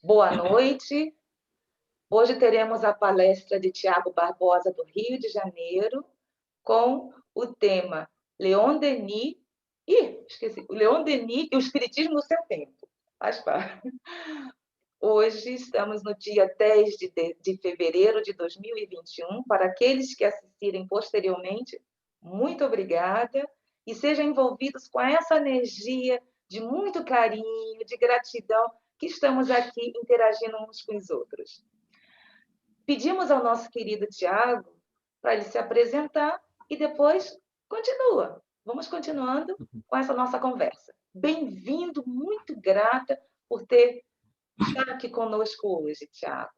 Boa noite. Hoje teremos a palestra de Tiago Barbosa, do Rio de Janeiro, com o tema Leon Denis. Esqueci. Leon Denis e o Espiritismo no seu tempo. Faz parte. Hoje estamos no dia 10 de fevereiro de 2021. Para aqueles que assistirem posteriormente, muito obrigada e sejam envolvidos com essa energia de muito carinho, de gratidão, que estamos aqui interagindo uns com os outros. Pedimos ao nosso querido Tiago para ele se apresentar e depois continua. Vamos continuando com essa nossa conversa. Bem-vindo, muito grata por estar aqui conosco hoje, Tiago.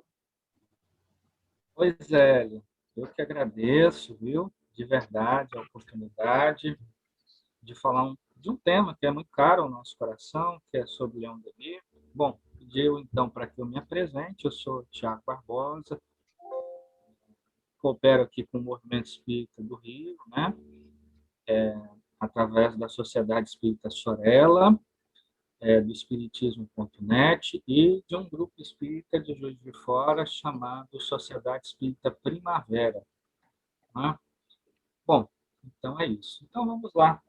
Oi, Zélio. Eu que agradeço, viu? De verdade, a oportunidade de falar de um tema que é muito caro ao nosso coração, que é sobre Leon Denis. Bom, pediu então para que eu me apresente. Eu sou Tiago Barbosa, coopero aqui com o Movimento Espírita do Rio, né? Através da Sociedade Espírita Sorella, do Espiritismo.net e de um grupo espírita de Juiz de Fora chamado Sociedade Espírita Primavera. Né? Bom, então é isso. Então vamos lá.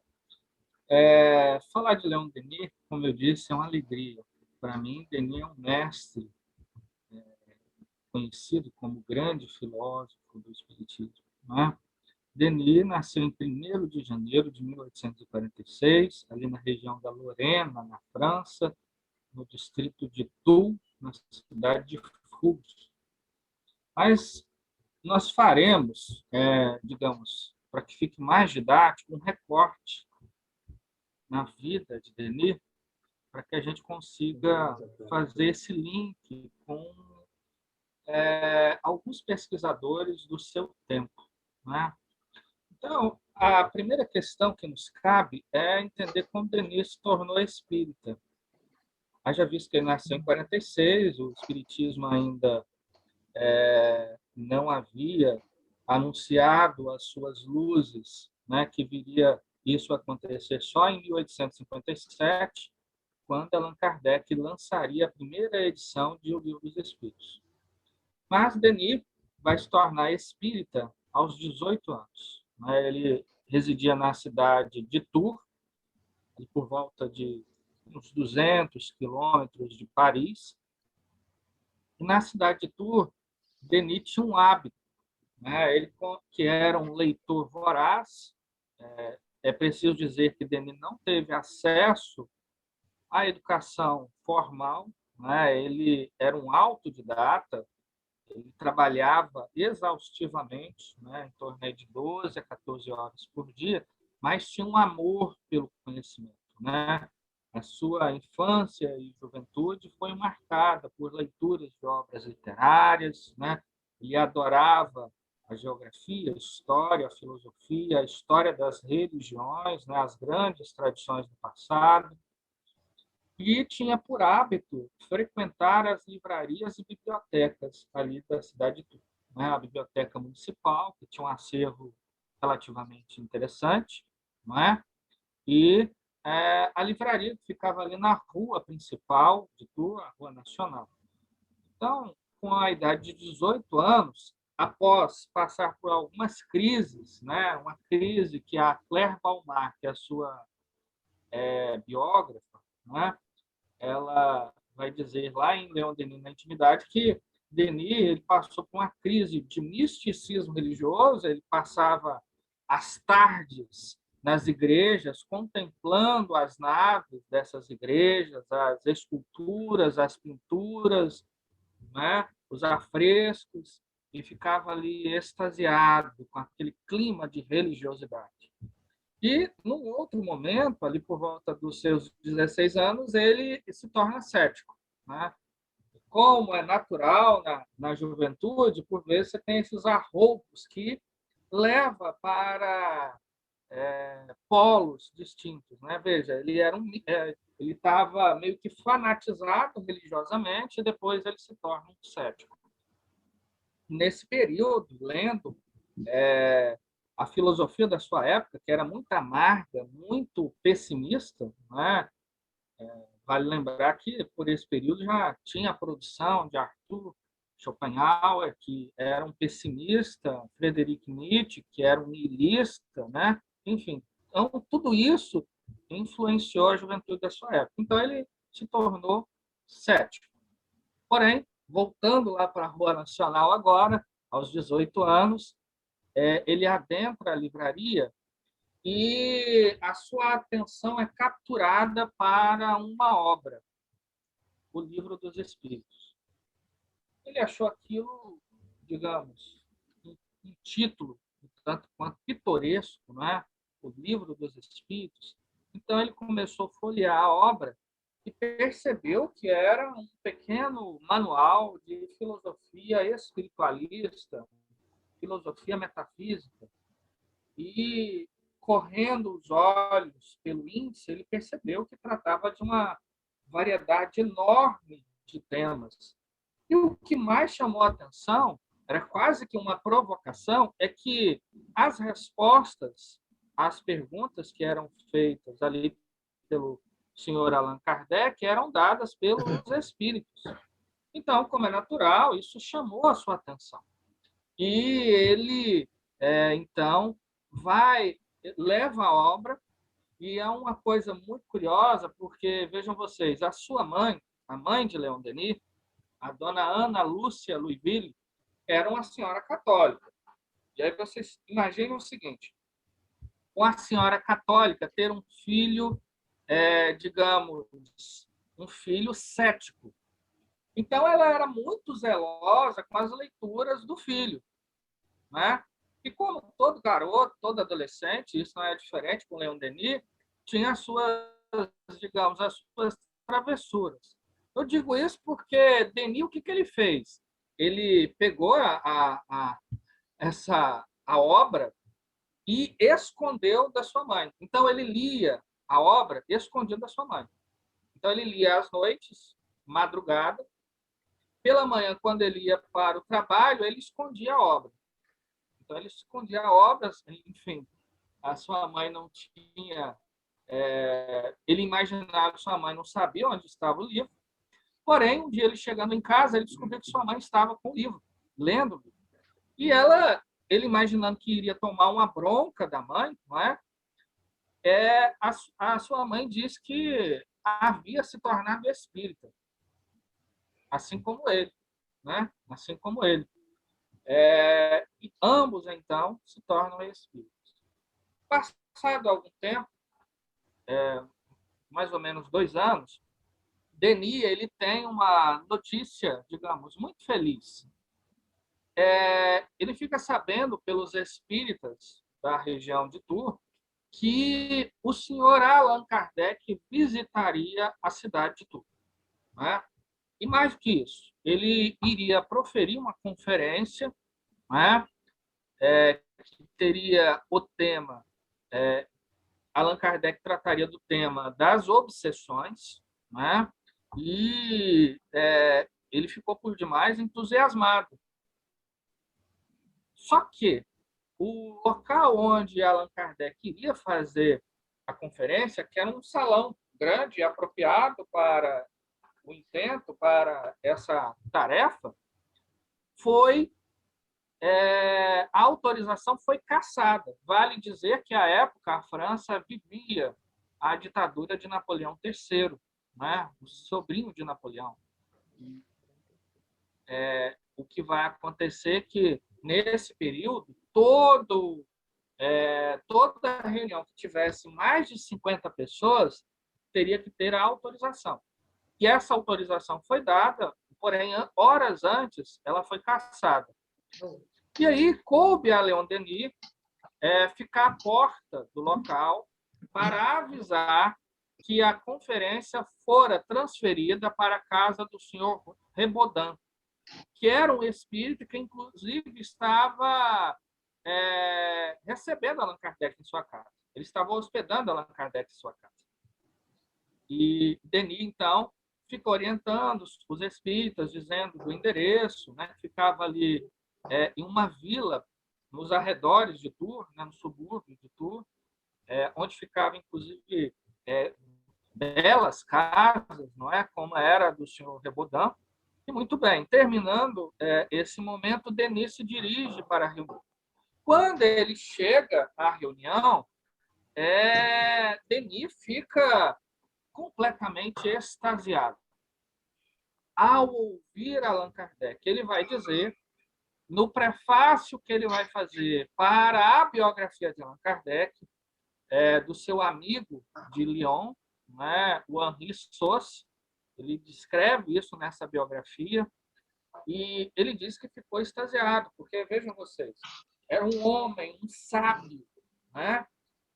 Falar de Leon Denis, como eu disse, é uma alegria. Para mim, Denis é um mestre conhecido como grande filósofo do Espiritismo. Né? Denis nasceu em 1º de janeiro de 1846, ali na região da Lorena, na França, no distrito de Toul, na cidade de Fugos. Mas nós faremos, digamos, para que fique mais didático, um recorte na vida de Denis, para que a gente consiga fazer esse link com alguns pesquisadores do seu tempo. Né? Então, a primeira questão que nos cabe é entender como Denis se tornou espírita. Haja visto que ele nasceu em 46, o espiritismo ainda não havia anunciado as suas luzes, né, que viria isso acontecer só em 1857, quando Allan Kardec lançaria a primeira edição de O Livro dos Espíritos. Mas Denis vai se tornar espírita aos 18 anos. Né? Ele residia na cidade de Tours, por volta de uns 200 quilômetros de Paris. E na cidade de Tours, Denis tinha um hábito. Né? Ele, que era um leitor voraz, é preciso dizer que Denis não teve acesso à educação formal, né? Ele era um autodidata, ele trabalhava exaustivamente, né? Em torno de 12 a 14 horas por dia, mas tinha um amor pelo conhecimento. Né? A sua infância e juventude foi marcada por leituras de obras literárias, né? Ele adorava a geografia, a história, a filosofia, a história das religiões, né? As grandes tradições do passado, e tinha por hábito frequentar as livrarias e bibliotecas ali da cidade de Tours. Né? A biblioteca municipal, que tinha um acervo relativamente interessante, não é? E a livraria que ficava ali na rua principal de Tours, a Rua Nacional. Então, com a idade de 18 anos, após passar por algumas crises, né? Uma crise que a Claire Balmar, que é a sua biógrafa, né? Ela vai dizer lá em Leon Denis na Intimidade que Denis ele passou por uma crise de misticismo religioso, ele passava as tardes nas igrejas contemplando as naves dessas igrejas, as esculturas, as pinturas, né, os afrescos, e ficava ali extasiado com aquele clima de religiosidade. E, num outro momento, ali por volta dos seus 16 anos, ele se torna cético. Né? Como é natural na juventude, por vezes você tem esses arroubos que leva para polos distintos. Né? Veja, ele estava meio que fanatizado religiosamente e depois ele se torna um cético. Nesse período, lendo a filosofia da sua época, que era muito amarga, muito pessimista, né? vale lembrar que, por esse período, já tinha a produção de Arthur Schopenhauer, que era um pessimista, Friedrich Nietzsche, que era um niilista, né? Enfim, então, tudo isso influenciou a juventude da sua época. Então, ele se tornou cético. Porém, voltando lá para a Rua Nacional agora, aos 18 anos, ele adentra a livraria e a sua atenção é capturada para uma obra, o Livro dos Espíritos. Ele achou aquilo, digamos, um título tanto quanto pitoresco, não é? O Livro dos Espíritos. Então ele começou a folhear a obra e percebeu que era um pequeno manual de filosofia espiritualista, filosofia metafísica. E, correndo os olhos pelo índice, ele percebeu que tratava de uma variedade enorme de temas. E o que mais chamou a atenção, era quase que uma provocação, é que as respostas às perguntas que eram feitas ali pelo senhor Allan Kardec eram dadas pelos espíritos. Então, como é natural, isso chamou a sua atenção. E ele, então, leva a obra, e é uma coisa muito curiosa, porque, vejam vocês, a sua mãe, a mãe de Leon Denis, a dona Ana Lúcia Louisville, era uma senhora católica. E aí vocês imaginem o seguinte, uma senhora católica ter um filho, digamos, um filho cético. Então, ela era muito zelosa com as leituras do filho, né? E como todo garoto, todo adolescente, isso não é diferente com Leon Denis, tinha as suas, digamos, as suas travessuras. Eu digo isso porque Denis, o que ele fez? Ele pegou a obra e escondeu da sua mãe. Então, ele lia a obra escondido da sua mãe. Então, ele lia às noites, madrugada. Pela manhã, quando ele ia para o trabalho, ele escondia a obra. Então, ele escondia a obra, enfim, a sua mãe não tinha... ele imaginava que sua mãe não sabia onde estava o livro. Porém, um dia ele chegando em casa, ele descobriu que sua mãe estava com o livro, lendo. E ele imaginando que iria tomar uma bronca da mãe, não é? A sua mãe disse que havia se tornado espírita, assim como ele, né? Assim como ele. E ambos, então, se tornam espíritos. Passado algum tempo, mais ou menos 2 anos, Denis ele tem uma notícia, digamos, muito feliz. Ele fica sabendo pelos espíritas da região de Tours que o senhor Allan Kardec visitaria a cidade de Tours, né? E mais do que isso, ele iria proferir uma conferência, né? Que teria o tema, Allan Kardec trataria do tema das obsessões, né? E ele ficou por demais entusiasmado. Só que o local onde Allan Kardec iria fazer a conferência, que era um salão grande e apropriado para o intento, para essa tarefa, a autorização foi cassada. Vale dizer que, à época, a França vivia a ditadura de Napoleão III, né? O sobrinho de Napoleão. O que vai acontecer é que, nesse período, toda reunião que tivesse mais de 50 pessoas teria que ter a autorização. E essa autorização foi dada, porém, horas antes, ela foi cassada. E aí coube a Leon Denis ficar à porta do local para avisar que a conferência fora transferida para a casa do senhor Rebaudin, que era um espírito que, inclusive, estava recebendo Allan Kardec em sua casa. Ele estava hospedando Allan Kardec em sua casa. E Denis, então, ficou orientando os espíritas, dizendo do endereço, né, que ficava ali em uma vila nos arredores de Tours, né, no subúrbio de Tours, onde ficava, inclusive, belas casas, não é? Como era a do senhor Rebaudin. E muito bem, terminando esse momento, Denis se dirige para a reunião. Quando ele chega à reunião, Denis fica completamente extasiado. Ao ouvir Allan Kardec, ele vai dizer, no prefácio que ele vai fazer para a biografia de Allan Kardec, do seu amigo de Lyon, né, o Henri Sauce, ele descreve isso nessa biografia, e ele diz que ficou extasiado, porque, vejam vocês, era um homem, um sábio, né,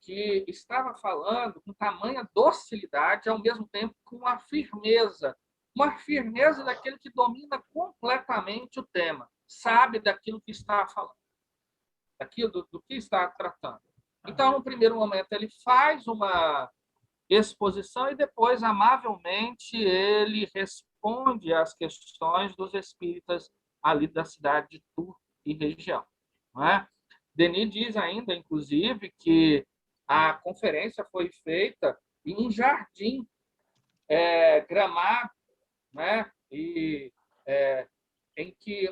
que estava falando com tamanha docilidade, ao mesmo tempo com uma firmeza daquele que domina completamente o tema, sabe daquilo que está falando, daquilo do que está tratando. Então, no primeiro momento, ele faz uma exposição e depois, amavelmente, ele responde às questões dos espíritas ali da cidade de Tours e região. Não é? Denis diz ainda, inclusive, que a conferência foi feita em um jardim gramado, né? E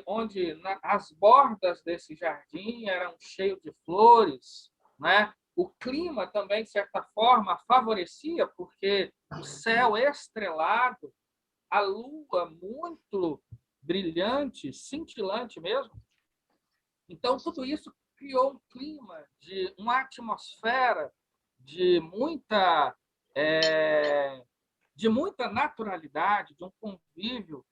onde as bordas desse jardim eram cheias de flores, né? O clima também, de certa forma, favorecia, porque o céu estrelado, a lua muito brilhante, cintilante mesmo. Então, tudo isso criou um clima, uma atmosfera de muita naturalidade, de um convívio.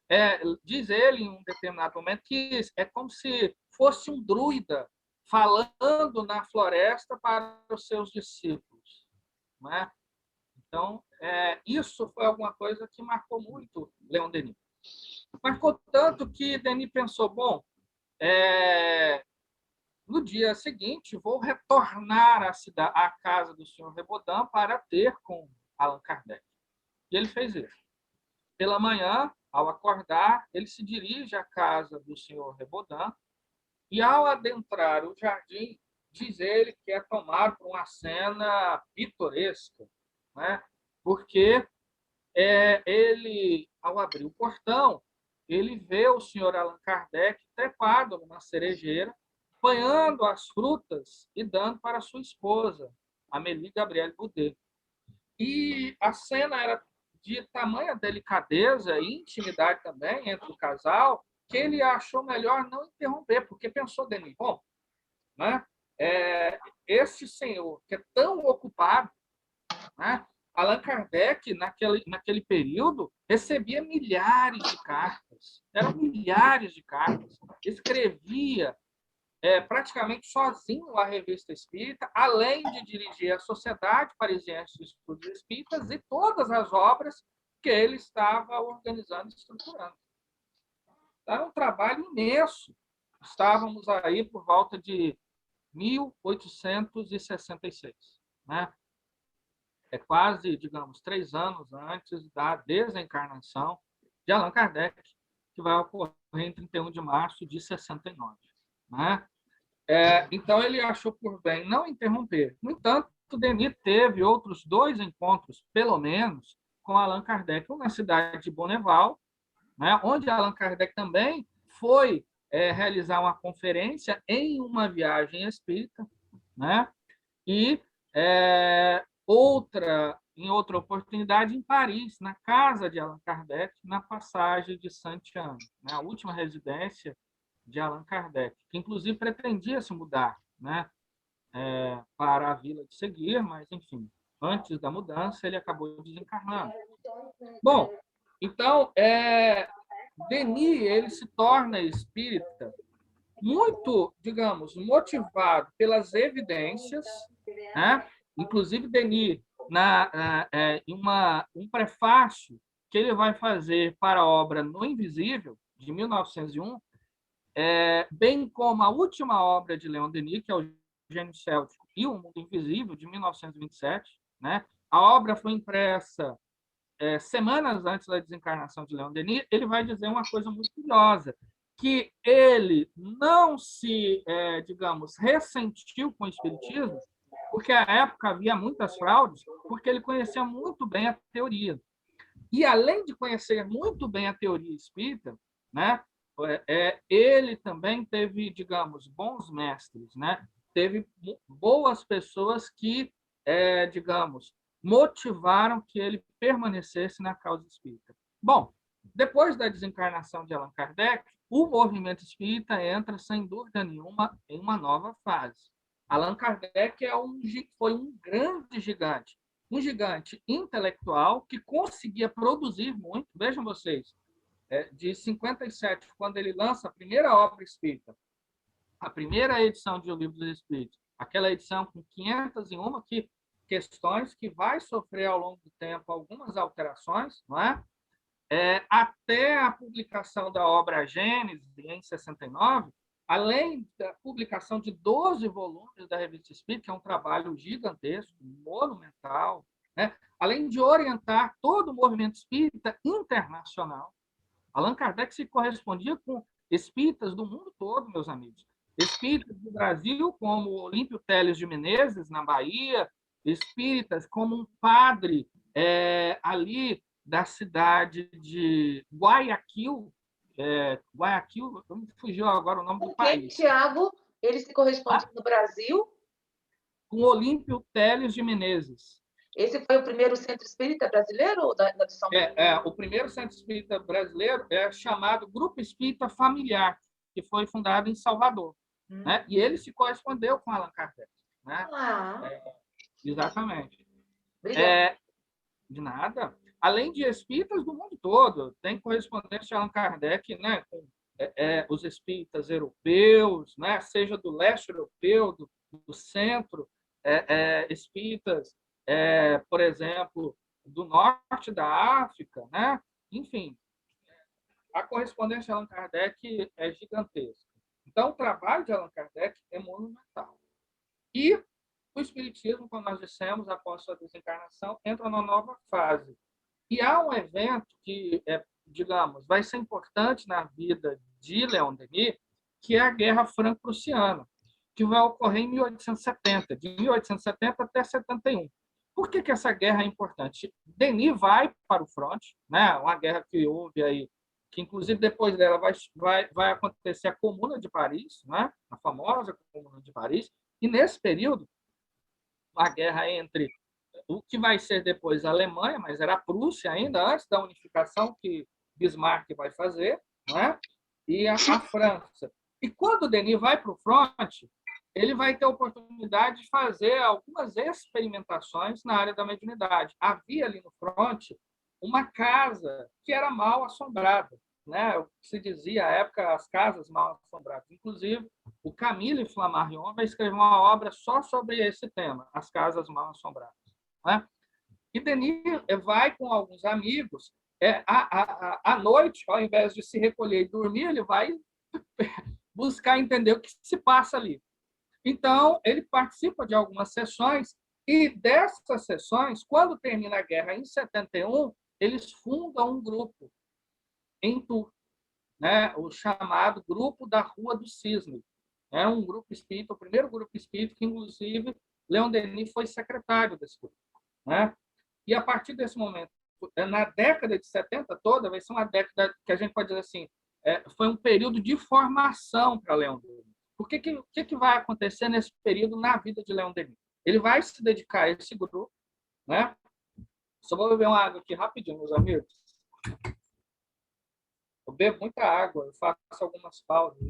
Diz ele, em um determinado momento, que é como se fosse um druida falando na floresta para os seus discípulos. Né? Então, isso foi alguma coisa que marcou muito Leon Denis. Marcou tanto que Denis pensou, bom, no dia seguinte, vou retornar à casa do senhor Rebaudin para ter com Allan Kardec. E ele fez isso. Pela manhã, ao acordar, ele se dirige à casa do senhor Rebaudin e, ao adentrar o jardim, diz ele que é tomado por uma cena pitoresca, né? Porque ele, ao abrir o portão, ele vê o senhor Allan Kardec trepado numa cerejeira, apanhando as frutas e dando para sua esposa, Amélie Gabrielle Boudet. E a cena era de tamanha delicadeza e intimidade também entre o casal, que ele achou melhor não interromper, porque pensou, Denis, bom, né? Esse senhor que é tão ocupado, né? Allan Kardec, naquele período, recebia milhares de cartas, eram milhares de cartas, escrevia praticamente sozinho a Revista Espírita, além de dirigir a Sociedade Parisiense de Estudos Espíritas e todas as obras que ele estava organizando e estruturando. Era um trabalho imenso. Estávamos aí por volta de 1866, né? Quase, digamos, 3 anos antes da desencarnação de Allan Kardec, que vai ocorrer em 31 de março de 69. Né? Então, ele achou por bem não interromper. No entanto, Denis teve outros 2 encontros, pelo menos, com Allan Kardec, um na cidade de Bonneval, né? Onde Allan Kardec também foi realizar uma conferência em uma viagem espírita, né? E em outra oportunidade em Paris, na casa de Allan Kardec, na passagem de Saint-Anne, né? A última residência de Allan Kardec, que inclusive pretendia se mudar, né? Para a Vila de Seguir, mas, enfim, antes da mudança, ele acabou desencarnando. Bom, então, Denis ele se torna espírita muito, digamos, motivado pelas evidências, né? Inclusive, Denis, em um prefácio que ele vai fazer para a obra No Invisível, de 1901, bem como a última obra de Leon Denis, que é o Gênio Céltico e o Mundo Invisível, de 1927, né? A obra foi impressa semanas antes da desencarnação de Leon Denis. Ele vai dizer uma coisa muito curiosa, que ele não se, digamos, ressentiu com o espiritismo, porque à época havia muitas fraudes, porque ele conhecia muito bem a teoria. E, além de conhecer muito bem a teoria espírita, né, ele também teve, digamos, bons mestres, né? Teve boas pessoas que, digamos, motivaram que ele permanecesse na causa espírita. Bom, depois da desencarnação de Allan Kardec, o movimento espírita entra, sem dúvida nenhuma, em uma nova fase. Allan Kardec foi um grande gigante, um gigante intelectual que conseguia produzir muito. Vejam vocês, de 57, quando ele lança a primeira obra espírita, a primeira edição de O Livro dos Espíritos, aquela edição com 501 questões que vai sofrer ao longo do tempo algumas alterações, não é? Até a publicação da obra Gênesis, em 69, além da publicação de 12 volumes da Revista Espírita, que é um trabalho gigantesco, monumental, né? Além de orientar todo o movimento espírita internacional, Allan Kardec se correspondia com espíritas do mundo todo, meus amigos. Espíritas do Brasil, como Olímpio Teles de Menezes, na Bahia, espíritas como um padre ali da cidade de Guayaquil, Guayaquil, me fugiu agora o nome do país. Tiago, ele se corresponde no Brasil? Com Olímpio Teles de Menezes. Esse foi o primeiro centro espírita brasileiro ou da de São Paulo? O primeiro centro espírita brasileiro é chamado Grupo Espírita Familiar, que foi fundado em Salvador. Né? E ele se correspondeu com Allan Kardec. Né? Exatamente. De nada. Além de espíritas do mundo todo, tem correspondência de Allan Kardec, né, com os espíritas europeus, né, seja do leste europeu, do centro, espíritas, por exemplo, do norte da África, né? Enfim, a correspondência de Allan Kardec é gigantesca. Então, o trabalho de Allan Kardec é monumental. E o Espiritismo, como nós dissemos, após sua desencarnação, entra numa nova fase. E há um evento que, digamos, vai ser importante na vida de Leon Denis, que é a Guerra Franco-Prussiana, que vai ocorrer em 1870, de 1870 até 71. Por que essa guerra é importante? Denis vai para o fronte, né? Uma guerra que houve aí, que inclusive depois dela vai acontecer a Comuna de Paris, né? A famosa Comuna de Paris, e nesse período, a guerra entre o que vai ser depois a Alemanha, mas era a Prússia ainda, antes da unificação que Bismarck vai fazer, né? E a França. E quando o Denis vai para o fronte, ele vai ter a oportunidade de fazer algumas experimentações na área da mediunidade. Havia ali no fronte uma casa que era mal assombrada, né? O que se dizia à época, as casas mal assombradas. Inclusive, o Camille Flammarion vai escrever uma obra só sobre esse tema, as casas mal assombradas. Né? E Denis vai com alguns amigos, à noite, ao invés de se recolher e dormir, ele vai buscar entender o que se passa ali. Então, ele participa de algumas sessões, e dessas sessões, quando termina a guerra em 71, eles fundam um grupo em Tours, né? O chamado Grupo da Rua do Cisne. É um grupo espírita, o primeiro grupo espírita que, inclusive, Leon Denis foi secretário desse grupo. Né? E, a partir desse momento, na década de 70 toda, vai ser uma década que a gente pode dizer assim, foi um período de formação para Leon Denis. O que vai acontecer nesse período na vida de Leon Denis? Ele vai se dedicar a esse grupo, né? Só vou beber uma água aqui rapidinho, meus amigos. Eu bebo muita água, eu faço algumas pausas.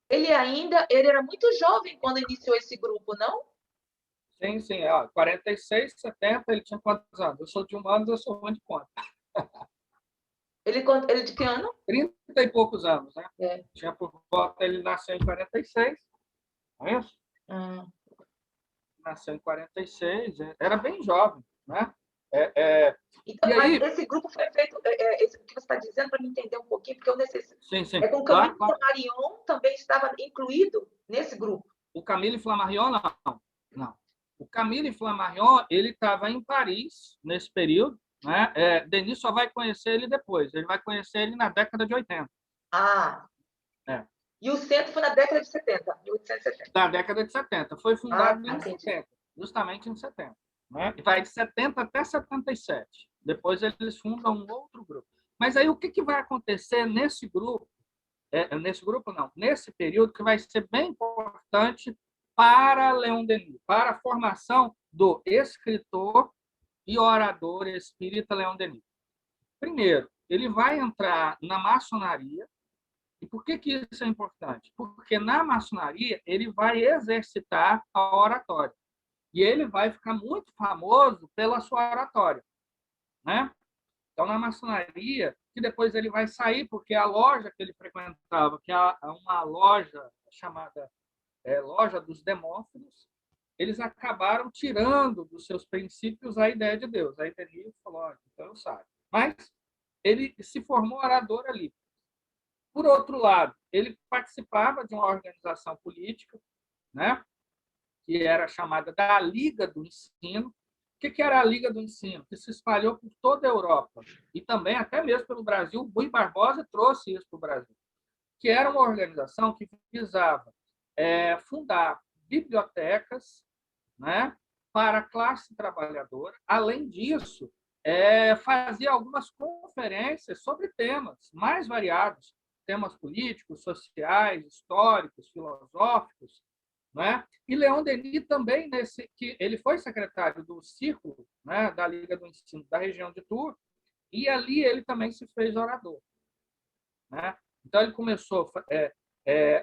Ele era muito jovem quando iniciou esse grupo, não? Sim. 46, 70, ele tinha quantos anos? Eu sou de humanos, eu sou ruim de conta. Ele de que ano? 30 e poucos anos, né? Tinha por volta, ele nasceu em 46, não é isso? Nasceu em 46, era bem jovem, né? Então, e aí, esse grupo foi feito, esse que você está dizendo, para me entender um pouquinho, porque eu necessito. Sim. Com o Camille Flammarion também estava incluído nesse grupo. O Camille Flammarion, não. O Camille Flammarion, ele estava em Paris nesse período, né? Denis só vai conhecer ele depois. Ele vai conhecer ele na década de 80. E o centro foi na década de 70, 1870. Na década de 70. Foi fundado em 70. justamente em 70. Né? E vai de 70 até 77. Depois eles fundam um outro grupo. Mas aí o que vai acontecer nesse grupo? Nesse grupo não, nesse período que vai ser bem importante para Leon Denis, para a formação do escritor e orador espírita Leon Denis. Primeiro, ele vai entrar na maçonaria. E por que isso é importante? Porque na maçonaria ele vai exercitar a oratória. E ele vai ficar muito famoso pela sua oratória. Né? Então, na maçonaria, que depois ele vai sair, porque a loja que ele frequentava, que é uma loja chamada Loja dos Demófilos, eles acabaram tirando dos seus princípios a ideia de Deus. Aí ele falou, então eu saio. Mas ele se formou orador ali. Por outro lado, ele participava de uma organização política, né, que era chamada da Liga do Ensino. O que era a Liga do Ensino? Que se espalhou por toda a Europa e também até mesmo pelo Brasil. O Rui Barbosa trouxe isso para o Brasil, que era uma organização que visava fundar bibliotecas, né, para a classe trabalhadora. Além disso, fazia algumas conferências sobre temas mais variados, temas políticos, sociais, históricos, filosóficos, né? E Leon Denis também, que ele foi secretário do Círculo, né, da Liga do Ensino da região de Tours, e ali ele também se fez orador. Né? Então, ele começou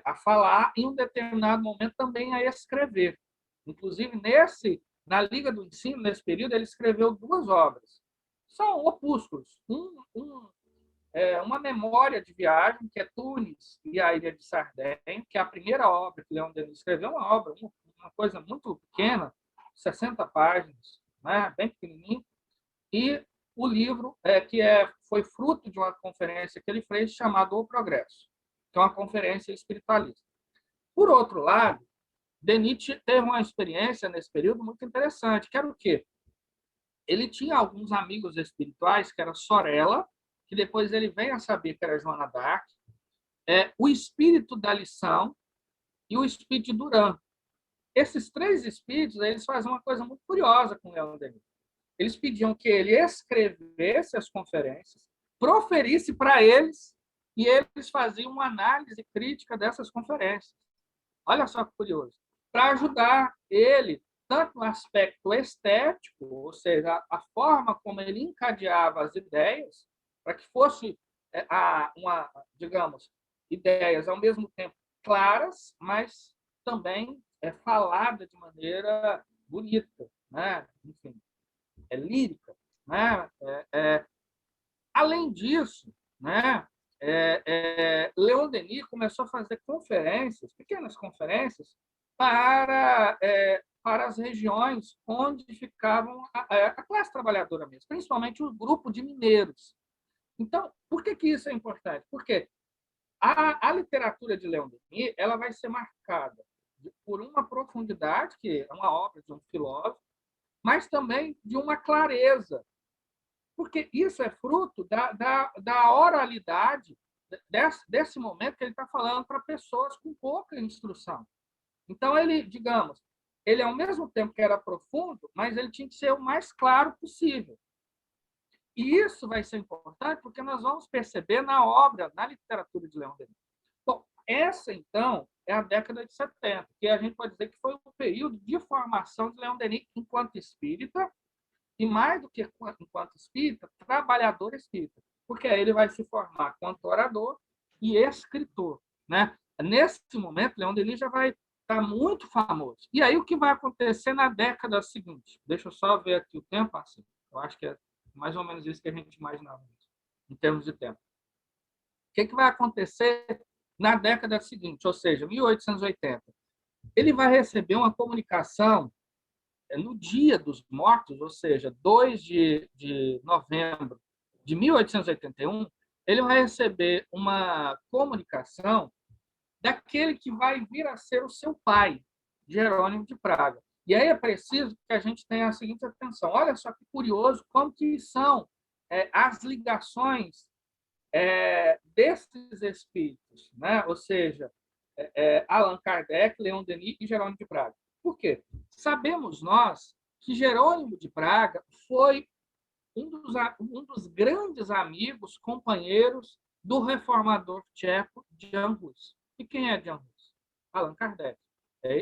a falar e, em um determinado momento, também a escrever. Inclusive, na Liga do Ensino, nesse período, ele escreveu 2 obras. São opúsculos. Uma memória de viagem, que é Tunis e a Ilha de Sardem, que é a primeira obra que Leon Denis escreveu, uma coisa muito pequena, 60 páginas, né? Bem pequenininho, e o livro foi fruto de uma conferência que ele fez chamada O Progresso, que é uma conferência espiritualista. Por outro lado, Denis teve uma experiência nesse período muito interessante, que era o quê? Ele tinha alguns amigos espirituais, que era Sorella, que depois ele vem a saber que era Joana d'Arc, o espírito da lição e o espírito de Duran. Esses 3 espíritos, eles fazem uma coisa muito curiosa com Leon Denis. Eles pediam que ele escrevesse as conferências, proferisse para eles, e eles faziam uma análise crítica dessas conferências. Olha só que curioso. Para ajudar ele, tanto no aspecto estético, ou seja, a forma como ele encadeava as ideias, para que fosse digamos, ideias ao mesmo tempo claras, mas também falada de maneira bonita, né? Enfim, lírica, né? Além disso, né? Leon Denis começou a fazer conferências, pequenas conferências, para as regiões onde ficavam a classe trabalhadora mesmo, principalmente o grupo de mineiros. Então, por que isso é importante? Porque a literatura de Leon Denis ela vai ser marcada por uma profundidade, que é uma obra de um filósofo, mas também de uma clareza, porque isso é fruto da oralidade desse momento que ele está falando para pessoas com pouca instrução. Então, digamos, ele ao mesmo tempo que era profundo, mas ele tinha que ser o mais claro possível. E isso vai ser importante porque nós vamos perceber na literatura de Leon Denis. Bom, essa, então, é a década de 70, que a gente pode dizer que foi um período de formação de Leon Denis enquanto espírita, e mais do que enquanto espírita, trabalhador espírita, porque aí ele vai se formar quanto orador e escritor. Né? Nesse momento, Leon Denis já vai estar muito famoso. E aí o que vai acontecer na década seguinte? Deixa eu só ver aqui o tempo, assim. Eu acho que é mais ou menos isso que a gente imaginava, em termos de tempo. O que vai acontecer na década seguinte, ou seja, 1880? Ele vai receber uma comunicação no Dia dos Mortos, ou seja, 2 de novembro de 1881, ele vai receber uma comunicação daquele que vai vir a ser o seu pai, Jerônimo de Praga. E aí é preciso que a gente tenha a seguinte atenção. Olha só que curioso como que são as ligações desses espíritos, né? Ou seja, Allan Kardec, Leon Denis e Jerônimo de Praga. Por quê? Sabemos nós que Jerônimo de Praga foi um dos grandes amigos, companheiros do reformador tcheco Jan Hus. E quem é Jan Hus? Allan Kardec.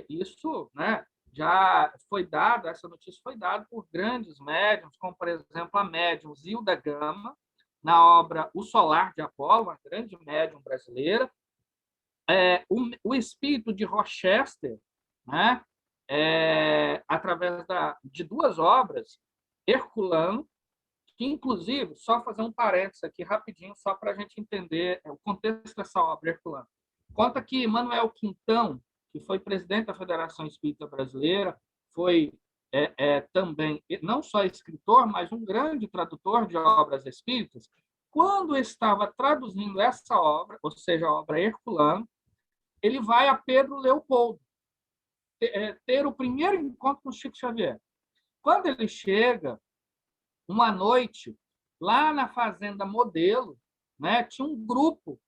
Isso, né, já foi dado, essa notícia foi dada por grandes médiums, como, por exemplo, a médium Zilda Gama, na obra O Solar de Apolo, uma grande médium brasileira. O espírito de Rochester, né, através de duas obras, Herculano, que, inclusive, só fazer um parênteses aqui rapidinho, só para a gente entender o contexto dessa obra, Herculano. Conta que Manuel Quintão, que foi presidente da Federação Espírita Brasileira, foi também, não só escritor, mas um grande tradutor de obras espíritas, quando estava traduzindo essa obra, ou seja, a obra Herculano, ele vai a Pedro Leopoldo ter o primeiro encontro com Chico Xavier. Quando ele chega, uma noite, lá na Fazenda Modelo, né, tinha um grupo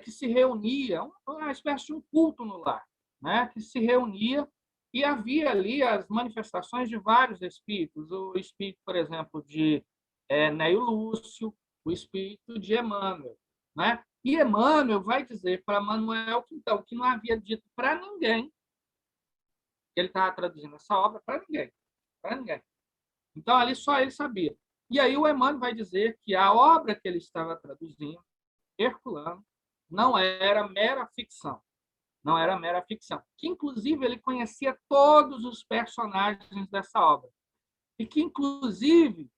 que se reunia, uma espécie de um culto no lar, né, que se reunia e havia ali as manifestações de vários espíritos. O espírito, por exemplo, de Neio Lúcio, o espírito de Emmanuel. Né? E Emmanuel vai dizer para Manuel Quintão que não havia dito para ninguém que ele estava traduzindo essa obra, para ninguém. Para ninguém. Então, ali só ele sabia. E aí o Emmanuel vai dizer que a obra que ele estava traduzindo, Herculano, não era mera ficção. Não era mera ficção. Que, inclusive, ele conhecia todos os personagens dessa obra. E que, inclusive,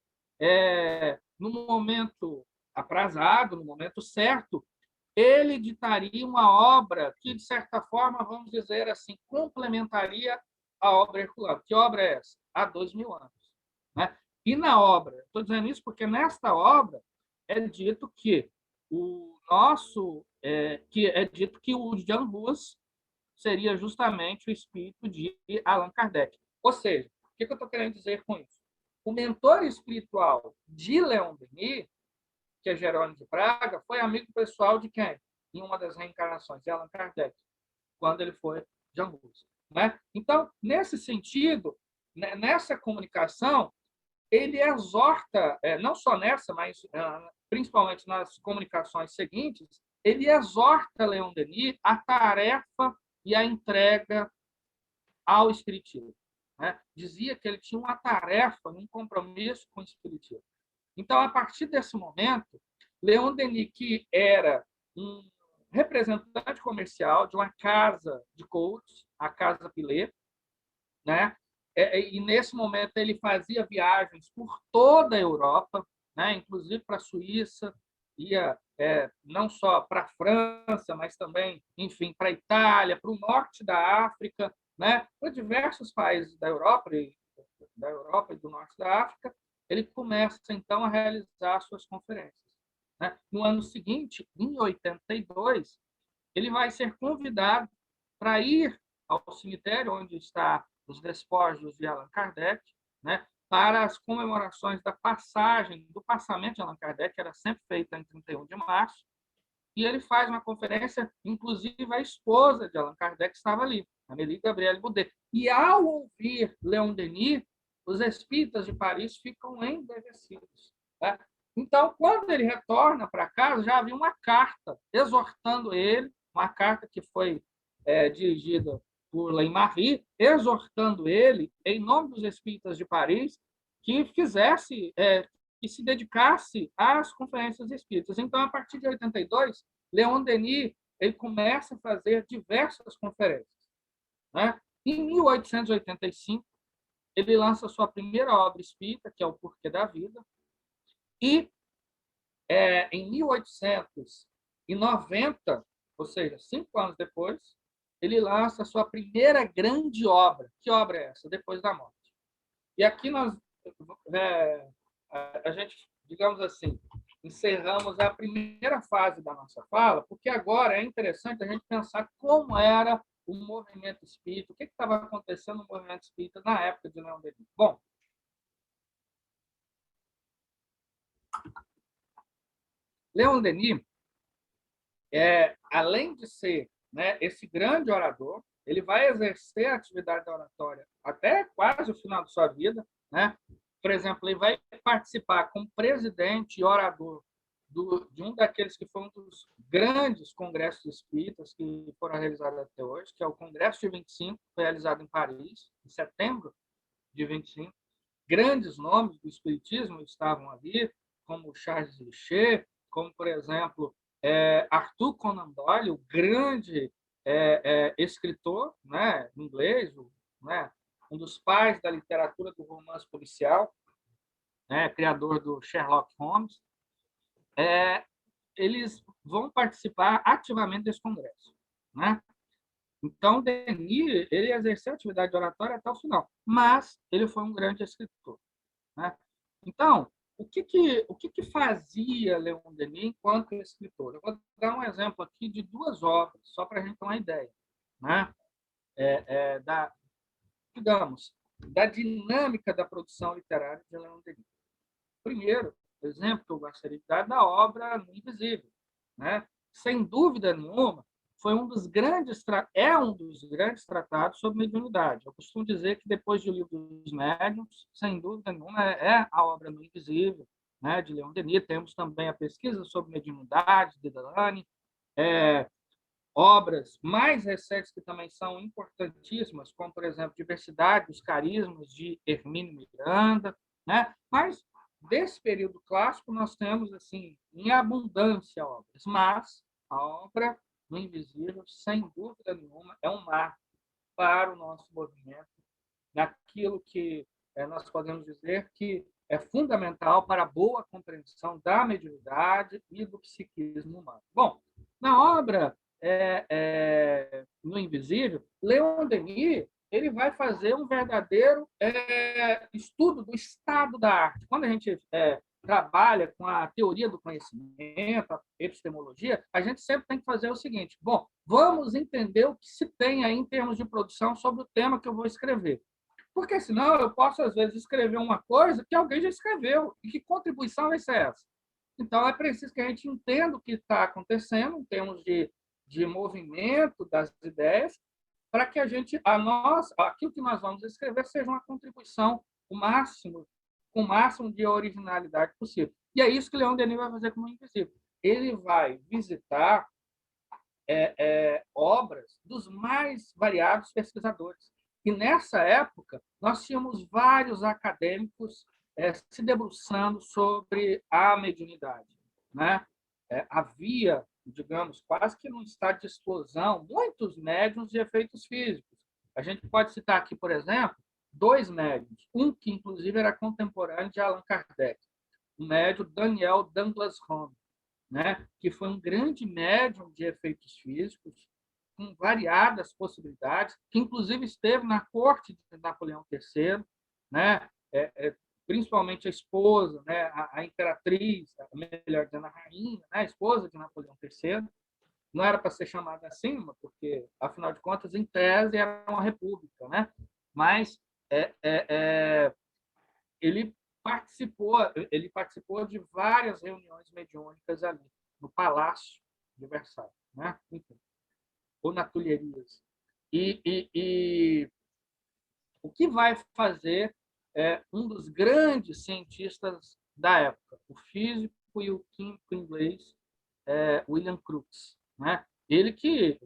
no momento aprazado, no momento certo, ele editaria uma obra que, de certa forma, vamos dizer assim, complementaria a obra Herculano. Que obra é essa? Há 2000 anos. Né? E na obra, estou dizendo isso porque nesta obra é dito que o Jan Hus seria justamente o espírito de Allan Kardec. Ou seja, o que eu estou querendo dizer com isso? O mentor espiritual de Leon Denis, que é Jerônimo de Praga, foi amigo pessoal de quem? Em uma das reencarnações, de Allan Kardec, quando ele foi Jan Hus. Né? Então, nesse sentido, nessa comunicação, ele exorta, não só nessa, mas principalmente nas comunicações seguintes, ele exorta Leon Denis a tarefa e a entrega ao Espiritismo. Né? Dizia que ele tinha uma tarefa, um compromisso com o Espiritismo. Então, a partir desse momento, Leon Denis, que era um representante comercial de uma casa de coach, a Casa Pilet, né? E nesse momento ele fazia viagens por toda a Europa, né? Inclusive para a Suíça, ia não só para a França, mas também, enfim, para a Itália, para o norte da África, né? Para diversos países da Europa e do norte da África. Ele começa então a realizar suas conferências. Né? No ano seguinte, em 82, ele vai ser convidado para ir ao cemitério onde está os despojos de Allan Kardec, né, para as comemorações da passagem, do passamento de Allan Kardec, que era sempre feita em 31 de março, e ele faz uma conferência, inclusive a esposa de Allan Kardec estava ali, Amélie Gabrielle Boudet. E ao ouvir Leon Denis, os espíritas de Paris ficam embevecidos. Tá? Então, quando ele retorna para casa, já havia uma carta exortando ele, uma carta que foi dirigida por Leymari, exortando ele, em nome dos espíritas de Paris, que fizesse, que se dedicasse às conferências espíritas. Então, a partir de 82, Leon Denis ele começa a fazer diversas conferências. Né? Em 1885, ele lança sua primeira obra espírita, que é O Porquê da Vida, e em 1890, ou seja, 5 anos depois, ele lança a sua primeira grande obra. Que obra é essa? Depois da Morte. E aqui a gente, digamos assim, encerramos a primeira fase da nossa fala, porque agora é interessante a gente pensar como era o movimento espírita, o que estava acontecendo no movimento espírita na época de Leon Denis. Bom, Leon Denis, além de ser né, esse grande orador, ele vai exercer a atividade oratória até quase o final de sua vida, né? Por exemplo, ele vai participar como presidente e orador de um daqueles que foi um dos grandes congressos espíritas que foram realizados até hoje, que é o Congresso de 25, realizado em Paris, em setembro de 25. Grandes nomes do espiritismo estavam ali, como Charles Richer, como, por exemplo, Arthur Conan Doyle, o grande escritor, né, inglês, né, um dos pais da literatura do romance policial, né, criador do Sherlock Holmes. Eles vão participar ativamente desse congresso, né? Então, Denis, ele exerceu a atividade oratória até o final, mas ele foi um grande escritor, né? Então, o que fazia Leon Denis enquanto escritor? Eu vou dar um exemplo aqui de duas obras, só para a gente ter uma ideia, né? Digamos, da dinâmica da produção literária de Leon Denis. Primeiro, exemplo que eu gostaria de dar da obra No Invisível, né? Sem dúvida nenhuma, foi um dos grandes tratados sobre mediunidade. Eu costumo dizer que depois do livro dos médiuns, sem dúvida nenhuma, é a obra No Invisível, né, de Leon Denis. Temos também a pesquisa sobre mediunidade de Delany, obras mais recentes que também são importantíssimas, como, por exemplo, Diversidade dos Carismas, de Hermínio Miranda, né? Mas, desse período clássico, nós temos, assim, em abundância obras, mas a obra do Invisível, sem dúvida nenhuma, é um marco para o nosso movimento, naquilo que nós podemos dizer que é fundamental para a boa compreensão da mediunidade e do psiquismo humano. Bom, na obra No Invisível, Leon Denis ele vai fazer um verdadeiro estudo do estado da arte. Quando a gente trabalha com a teoria do conhecimento, a epistemologia, a gente sempre tem que fazer o seguinte: bom, vamos entender o que se tem aí em termos de produção sobre o tema que eu vou escrever. Porque senão eu posso, às vezes, escrever uma coisa que alguém já escreveu. E que contribuição vai ser essa? Então, é preciso que a gente entenda o que está acontecendo em termos de movimento das ideias, para que aquilo que nós vamos escrever seja uma contribuição com o máximo de originalidade possível. E é isso que Leon Denis vai fazer com o Invisível. Ele vai visitar obras dos mais variados pesquisadores. E, nessa época, nós tínhamos vários acadêmicos se debruçando sobre a mediunidade, né? Havia, digamos, quase que num estado de explosão, muitos médiuns de efeitos físicos. A gente pode citar aqui, por exemplo, dois médiuns, um que, inclusive, era contemporâneo de Allan Kardec, o médium Daniel Douglas Home, né, que foi um grande médium de efeitos físicos, com variadas possibilidades, que inclusive esteve na corte de Napoleão III, né, principalmente a esposa, né, a imperatriz, melhor dizendo, a rainha, né, a esposa de Napoleão III. Não era para ser chamada assim, porque, afinal de contas, em tese, era uma república, né? Mas ele participou de várias reuniões mediúnicas ali, no Palácio de Versalhes, né? Enfim, ou na Tulherias. E o que vai fazer um dos grandes cientistas da época, o físico e o químico inglês William Crookes, né? Ele que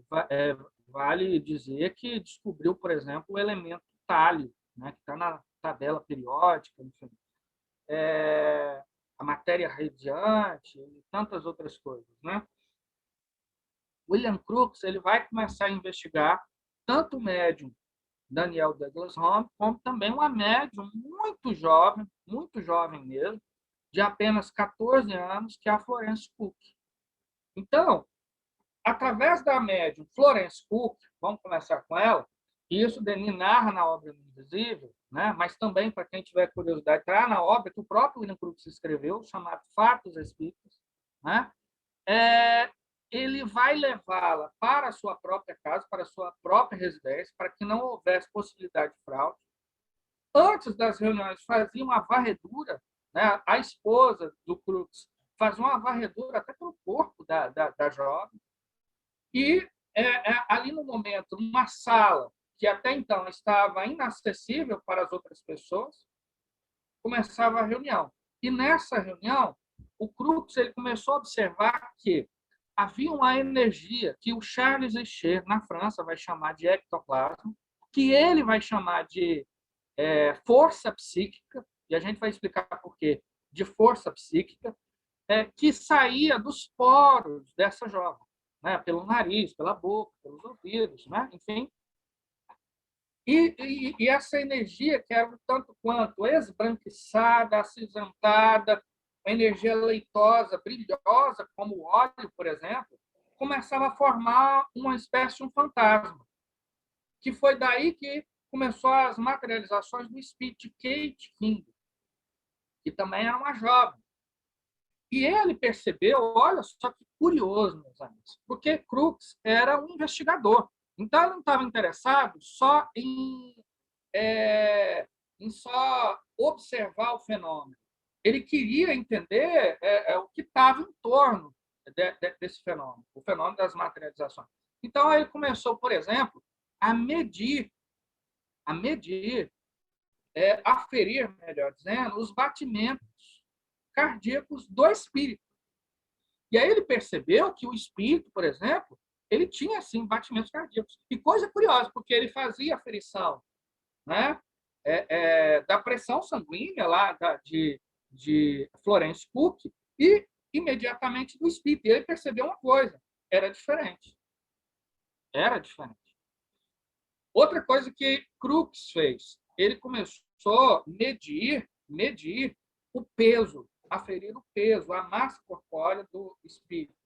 vale dizer que descobriu, por exemplo, o elemento tálio, né? Que está na tabela periódica, enfim. A matéria radiante e tantas outras coisas, né? William Crookes ele vai começar a investigar tanto o médium Daniel Douglas Home, como também uma médium muito jovem mesmo, de apenas 14 anos, que é a Florence Cook. Então, através da médium Florence Cook, vamos começar com ela, e isso Denis narra na obra Invisível, né? Mas também, para quem tiver curiosidade, está na obra que o próprio William Crookes escreveu, chamado Fatos Espíritas, né? Ele vai levá-la para a sua própria casa, para a sua própria residência, para que não houvesse possibilidade de fraude. Antes das reuniões, fazia uma varredura, né? A esposa do Crookes fazia uma varredura até para o corpo da jovem, e ali no momento, numa sala que até então estava inacessível para as outras pessoas, começava a reunião. E nessa reunião, o Crookes ele começou a observar que havia uma energia que o Charles Richer, na França, vai chamar de ectoplasma, que ele vai chamar de força psíquica, e a gente vai explicar por quê, de força psíquica, que saía dos poros dessa jovem, né? Pelo nariz, pela boca, pelos ouvidos, né? Enfim. E essa energia, que era um tanto quanto esbranquiçada, acinzentada, uma energia leitosa, brilhosa, como o óleo, por exemplo, começava a formar uma espécie de um fantasma, que foi daí que começou as materializações do espírito de Kate King, que também era uma jovem. E ele percebeu, olha só que curioso, meus amigos, porque Crookes era um investigador. Então, ele não estava interessado só em só observar o fenômeno. Ele queria entender o que estava em torno desse fenômeno, o fenômeno das materializações. Então, ele começou, por exemplo, a medir, aferir, melhor dizendo, os batimentos cardíacos do espírito. E aí ele percebeu que o espírito, por exemplo, ele tinha, assim, batimentos cardíacos. E coisa curiosa, porque ele fazia aferição, né, da pressão sanguínea lá de Florence Cook e imediatamente do espírito. E ele percebeu uma coisa, era diferente. Era diferente. Outra coisa que Crookes fez, ele começou a medir o peso, aferir o peso, a massa corpórea do espírito.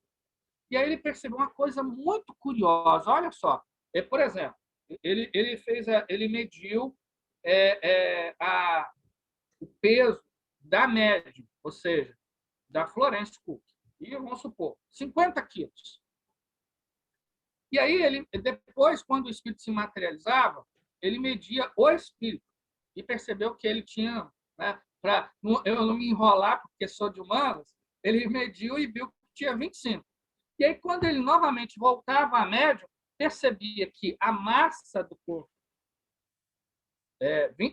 E aí ele percebeu uma coisa muito curiosa. Olha só, por exemplo, ele mediu o peso da médium, ou seja, da Florence Cook. E vamos supor, 50 quilos. E aí ele depois, quando o espírito se materializava, ele media o espírito e percebeu que ele tinha, né, para eu não me enrolar, porque sou de humanas, ele mediu e viu que tinha 25. E aí, quando ele novamente voltava à médium, percebia que a massa do corpo,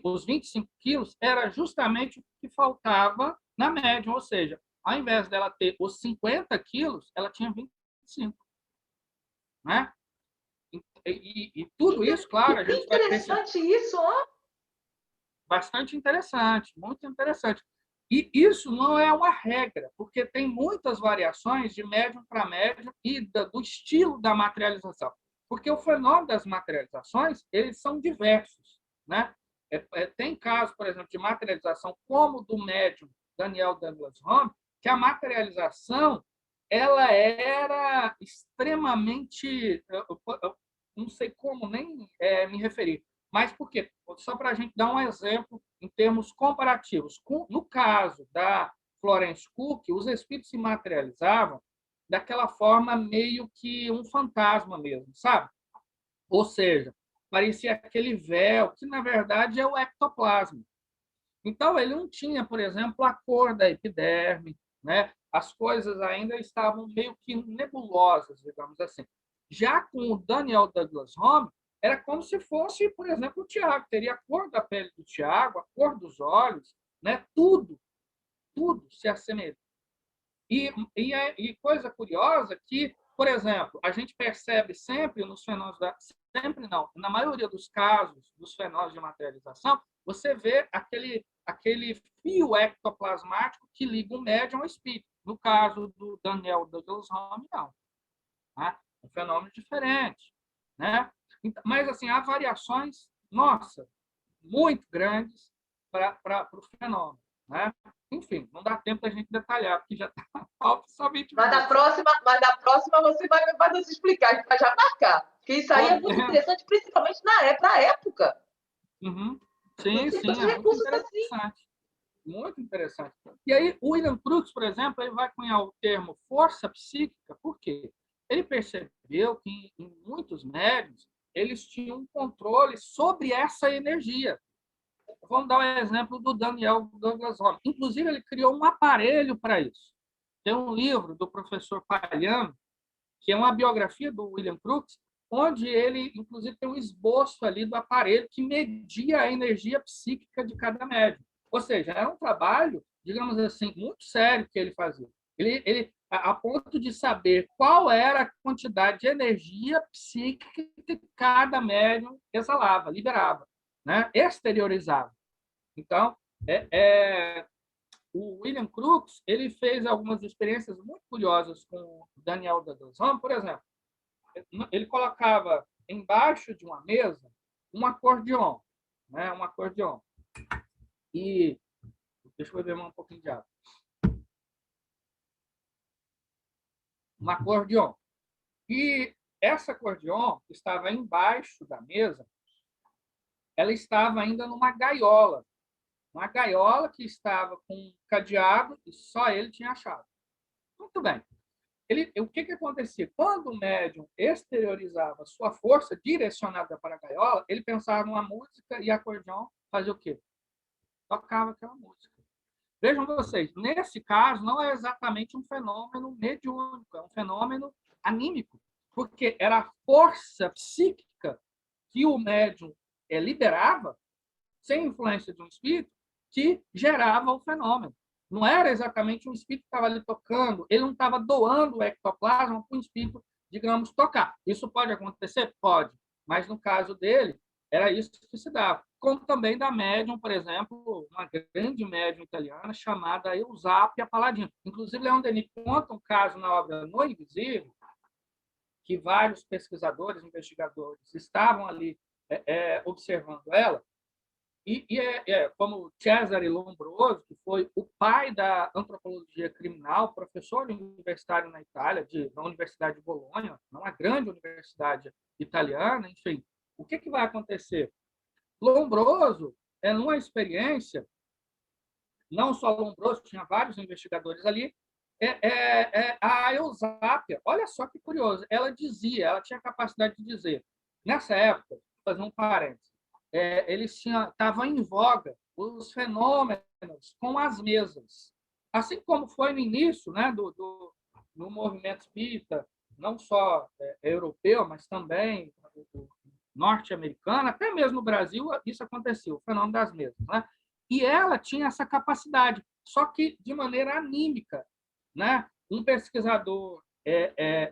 os 25 quilos, era justamente o que faltava na médium, ou seja, ao invés dela ter os 50 quilos, ela tinha 25. Né? E tudo isso, claro, a gente vai interessante isso, ó. Bastante interessante, muito interessante. E isso não é uma regra, porque tem muitas variações de médium para médium e do estilo da materialização. Porque o fenômeno das materializações, eles são diversos. Né? Tem casos, por exemplo, de materialização, como o do médium Daniel Douglas Home, que a materialização ela era extremamente... Eu não sei como nem me referir. Mas por quê? Só para a gente dar um exemplo em termos comparativos. No caso da Florence Cook, os espíritos se materializavam daquela forma meio que um fantasma mesmo, sabe? Ou seja, parecia aquele véu, que na verdade é o ectoplasma. Então, ele não tinha, por exemplo, a cor da epiderme, né? As coisas ainda estavam meio que nebulosas, digamos assim. Já com o Daniel Douglas Home, era como se fosse, por exemplo, o Tiago. Teria a cor da pele do Tiago, a cor dos olhos, né? Tudo se assemelha. E coisa curiosa que, por exemplo, a gente percebe sempre nos fenômenos sempre não, na maioria dos casos dos fenômenos de materialização, você vê aquele fio ectoplasmático que liga o médium ao espírito. No caso do Daniel Douglas Home, não. Né? Um fenômeno diferente. Né? Mas, assim, há variações, nossa, muito grandes para o fenômeno. Né? Enfim, não dá tempo da gente detalhar, porque já está somente. Mas da próxima você vai nos explicar, a gente vai já marcar. Porque isso aí é muito interessante, principalmente na época. Uhum. Sim, é muito interessante. Assim. Muito interessante. E aí, o William Crookes, por exemplo, ele vai cunhar o termo força psíquica, por quê? Ele percebeu que em muitos médiuns eles tinham um controle sobre essa energia. Vamos dar um exemplo do Daniel Douglas Home. Inclusive, ele criou um aparelho para isso. Tem um livro do professor Palhano, que é uma biografia do William Crookes, onde ele, inclusive, tem um esboço ali do aparelho que media a energia psíquica de cada médium. Ou seja, era um trabalho, digamos assim, muito sério que ele fazia. A ponto de saber qual era a quantidade de energia psíquica que cada médium exalava, liberava, né? Exteriorizava. Então, o William Crookes ele fez algumas experiências muito curiosas com o Daniel Douglas Home, por exemplo. Ele colocava embaixo de uma mesa um acordeon, né? Um acordeon. E deixa eu beber um pouquinho de água. Um acordeon. E essa acordeon que estava embaixo da mesa, ela estava ainda numa gaiola. Uma gaiola que estava com um cadeado e só ele tinha a chave. Muito bem. O que acontecia? Quando o médium exteriorizava sua força direcionada para a gaiola, ele pensava numa música e a acordeon fazia o quê? Tocava aquela música. Vejam vocês, nesse caso, não é exatamente um fenômeno mediúnico, é um fenômeno anímico, porque era a força psíquica que o médium liberava, sem influência de um espírito, que gerava o fenômeno. Não era exatamente um espírito que estava ali tocando, ele não estava doando o ectoplasma para um espírito, digamos, tocar. Isso pode acontecer? Pode, mas no caso dele, era isso que se dava. Como também da médium, por exemplo, uma grande médium italiana chamada Eusápia Paladino. Inclusive, Leon Denis conta um caso na obra No Invisível, que vários pesquisadores, investigadores estavam ali observando ela, como Cesare Lombroso, que foi o pai da antropologia criminal, professor universitário na Itália, da Universidade de Bolonha, uma grande universidade italiana, enfim. O que vai acontecer? Lombroso, numa experiência, não só Lombroso, tinha vários investigadores ali, a Eusápia, olha só que curioso, ela tinha a capacidade de dizer, nessa época, vou fazer um parênteses, estavam em voga os fenômenos com as mesas. Assim como foi no início, né, no movimento espírita, não só europeu, mas também norte-americano, até mesmo no Brasil, isso aconteceu, o fenômeno das mesas. Né? E ela tinha essa capacidade, só que de maneira anímica. Né? Um pesquisador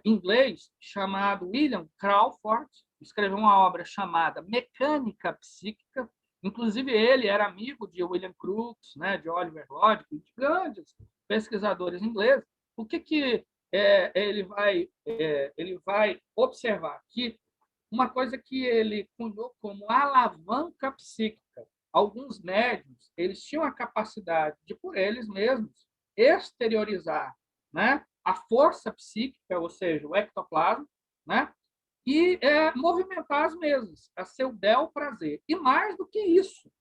inglês chamado William Crawford escreveu uma obra chamada Mecânica Psíquica. Inclusive, ele era amigo de William Crookes, né, de Oliver Rodkin, de grandes pesquisadores ingleses. O que ele vai observar? Que uma coisa que ele cunhou como alavanca psíquica. Alguns médiuns eles tinham a capacidade de, por eles mesmos, exteriorizar, né, a força psíquica, ou seja, o ectoplasma, né, e movimentar as mesas, a seu bel prazer. E mais do que isso,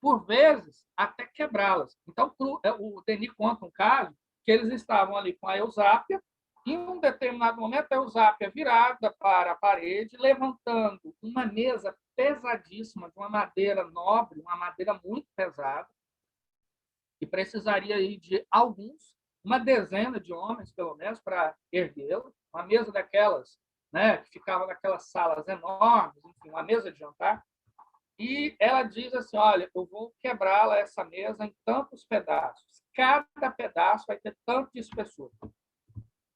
por vezes, até quebrá-las. Então, o Denis conta um caso que eles estavam ali com a Eusápia, e, em um determinado momento, a Eusápia virada para a parede, levantando uma mesa pesadíssima, de uma madeira nobre, uma madeira muito pesada, que precisaria aí de uma dezena de homens, pelo menos, para erguê-la. Uma mesa daquelas, né, que ficava naquelas salas enormes, enfim, uma mesa de jantar. E ela diz assim, olha, eu vou quebrá-la, essa mesa, em tantos pedaços. Cada pedaço vai ter tanto de espessura.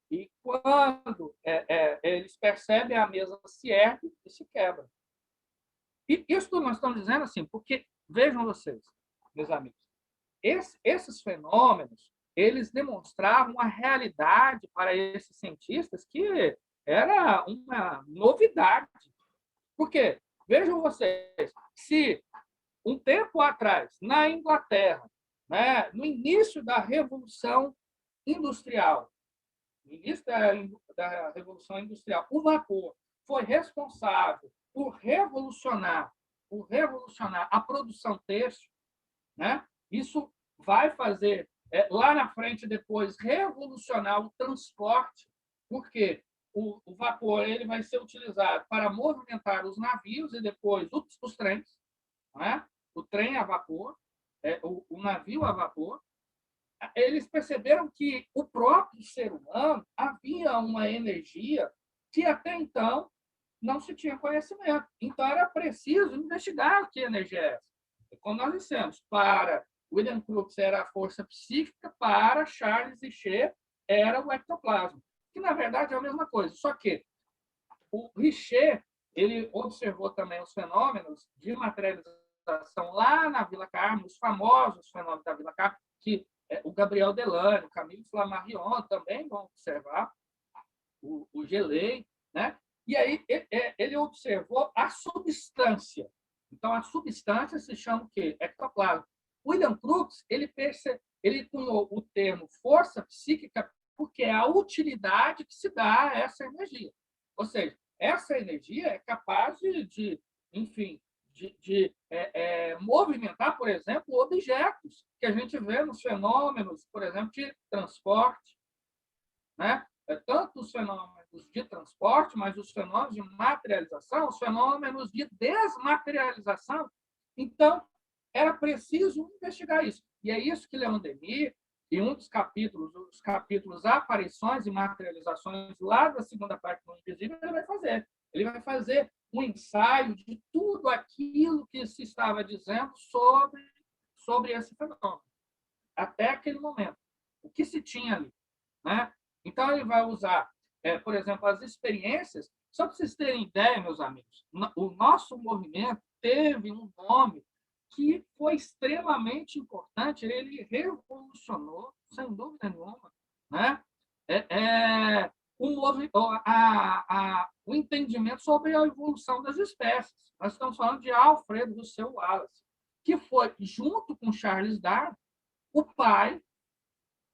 E quando eles percebem, a mesa se ergue e se quebra. E isso que nós estamos dizendo assim, porque, vejam vocês, meus amigos, esses fenômenos, eles demonstravam uma realidade para esses cientistas que era uma novidade. Por quê? Vejam vocês, se um tempo atrás, na Inglaterra, né, no início da Revolução Industrial, no início da Revolução Industrial, o vapor foi responsável por revolucionar a produção têxtil, né? Isso vai fazer, lá na frente, depois, revolucionar o transporte, porque o vapor ele vai ser utilizado para movimentar os navios e depois os trens, né? O trem a vapor, o navio a vapor. Eles perceberam que o próprio ser humano havia uma energia que até então não se tinha conhecimento. Então, era preciso investigar que energia é essa. E como nós dissemos, para William Crookes era a força psíquica, para Charles Richer era o ectoplasma, que, na verdade, é a mesma coisa, só que o Richer ele observou também os fenômenos de materialização lá na Vila Carme, os famosos fenômenos da Vila Carme, que o Gabriel Delane, o Camille Flammarion também vão observar, o Gelei, né? E aí ele observou a substância. Então, a substância se chama o quê? Ectoplasma. William Crookes, ele cunhou o termo força psíquica porque é a utilidade que se dá a essa energia. Ou seja, essa energia é capaz enfim, movimentar, por exemplo, objetos que a gente vê nos fenômenos, por exemplo, de transporte, né? Tanto os fenômenos de transporte, mas os fenômenos de materialização, os fenômenos de desmaterialização. Então, era preciso investigar isso. E é isso que Leon Denis, em um dos capítulos, os capítulos Aparições e Materializações, lá da segunda parte do Invisível, ele vai fazer. Ele vai fazer um ensaio de tudo aquilo que se estava dizendo sobre esse fenômeno, até aquele momento. O que se tinha ali, né? Então, ele vai usar, por exemplo, as experiências. Só para vocês terem ideia, meus amigos, o nosso movimento teve um nome que foi extremamente importante. Ele revolucionou, sem dúvida nenhuma, né? O entendimento sobre a evolução das espécies. Nós estamos falando de Alfred Russel Wallace, que foi, junto com Charles Darwin, o pai,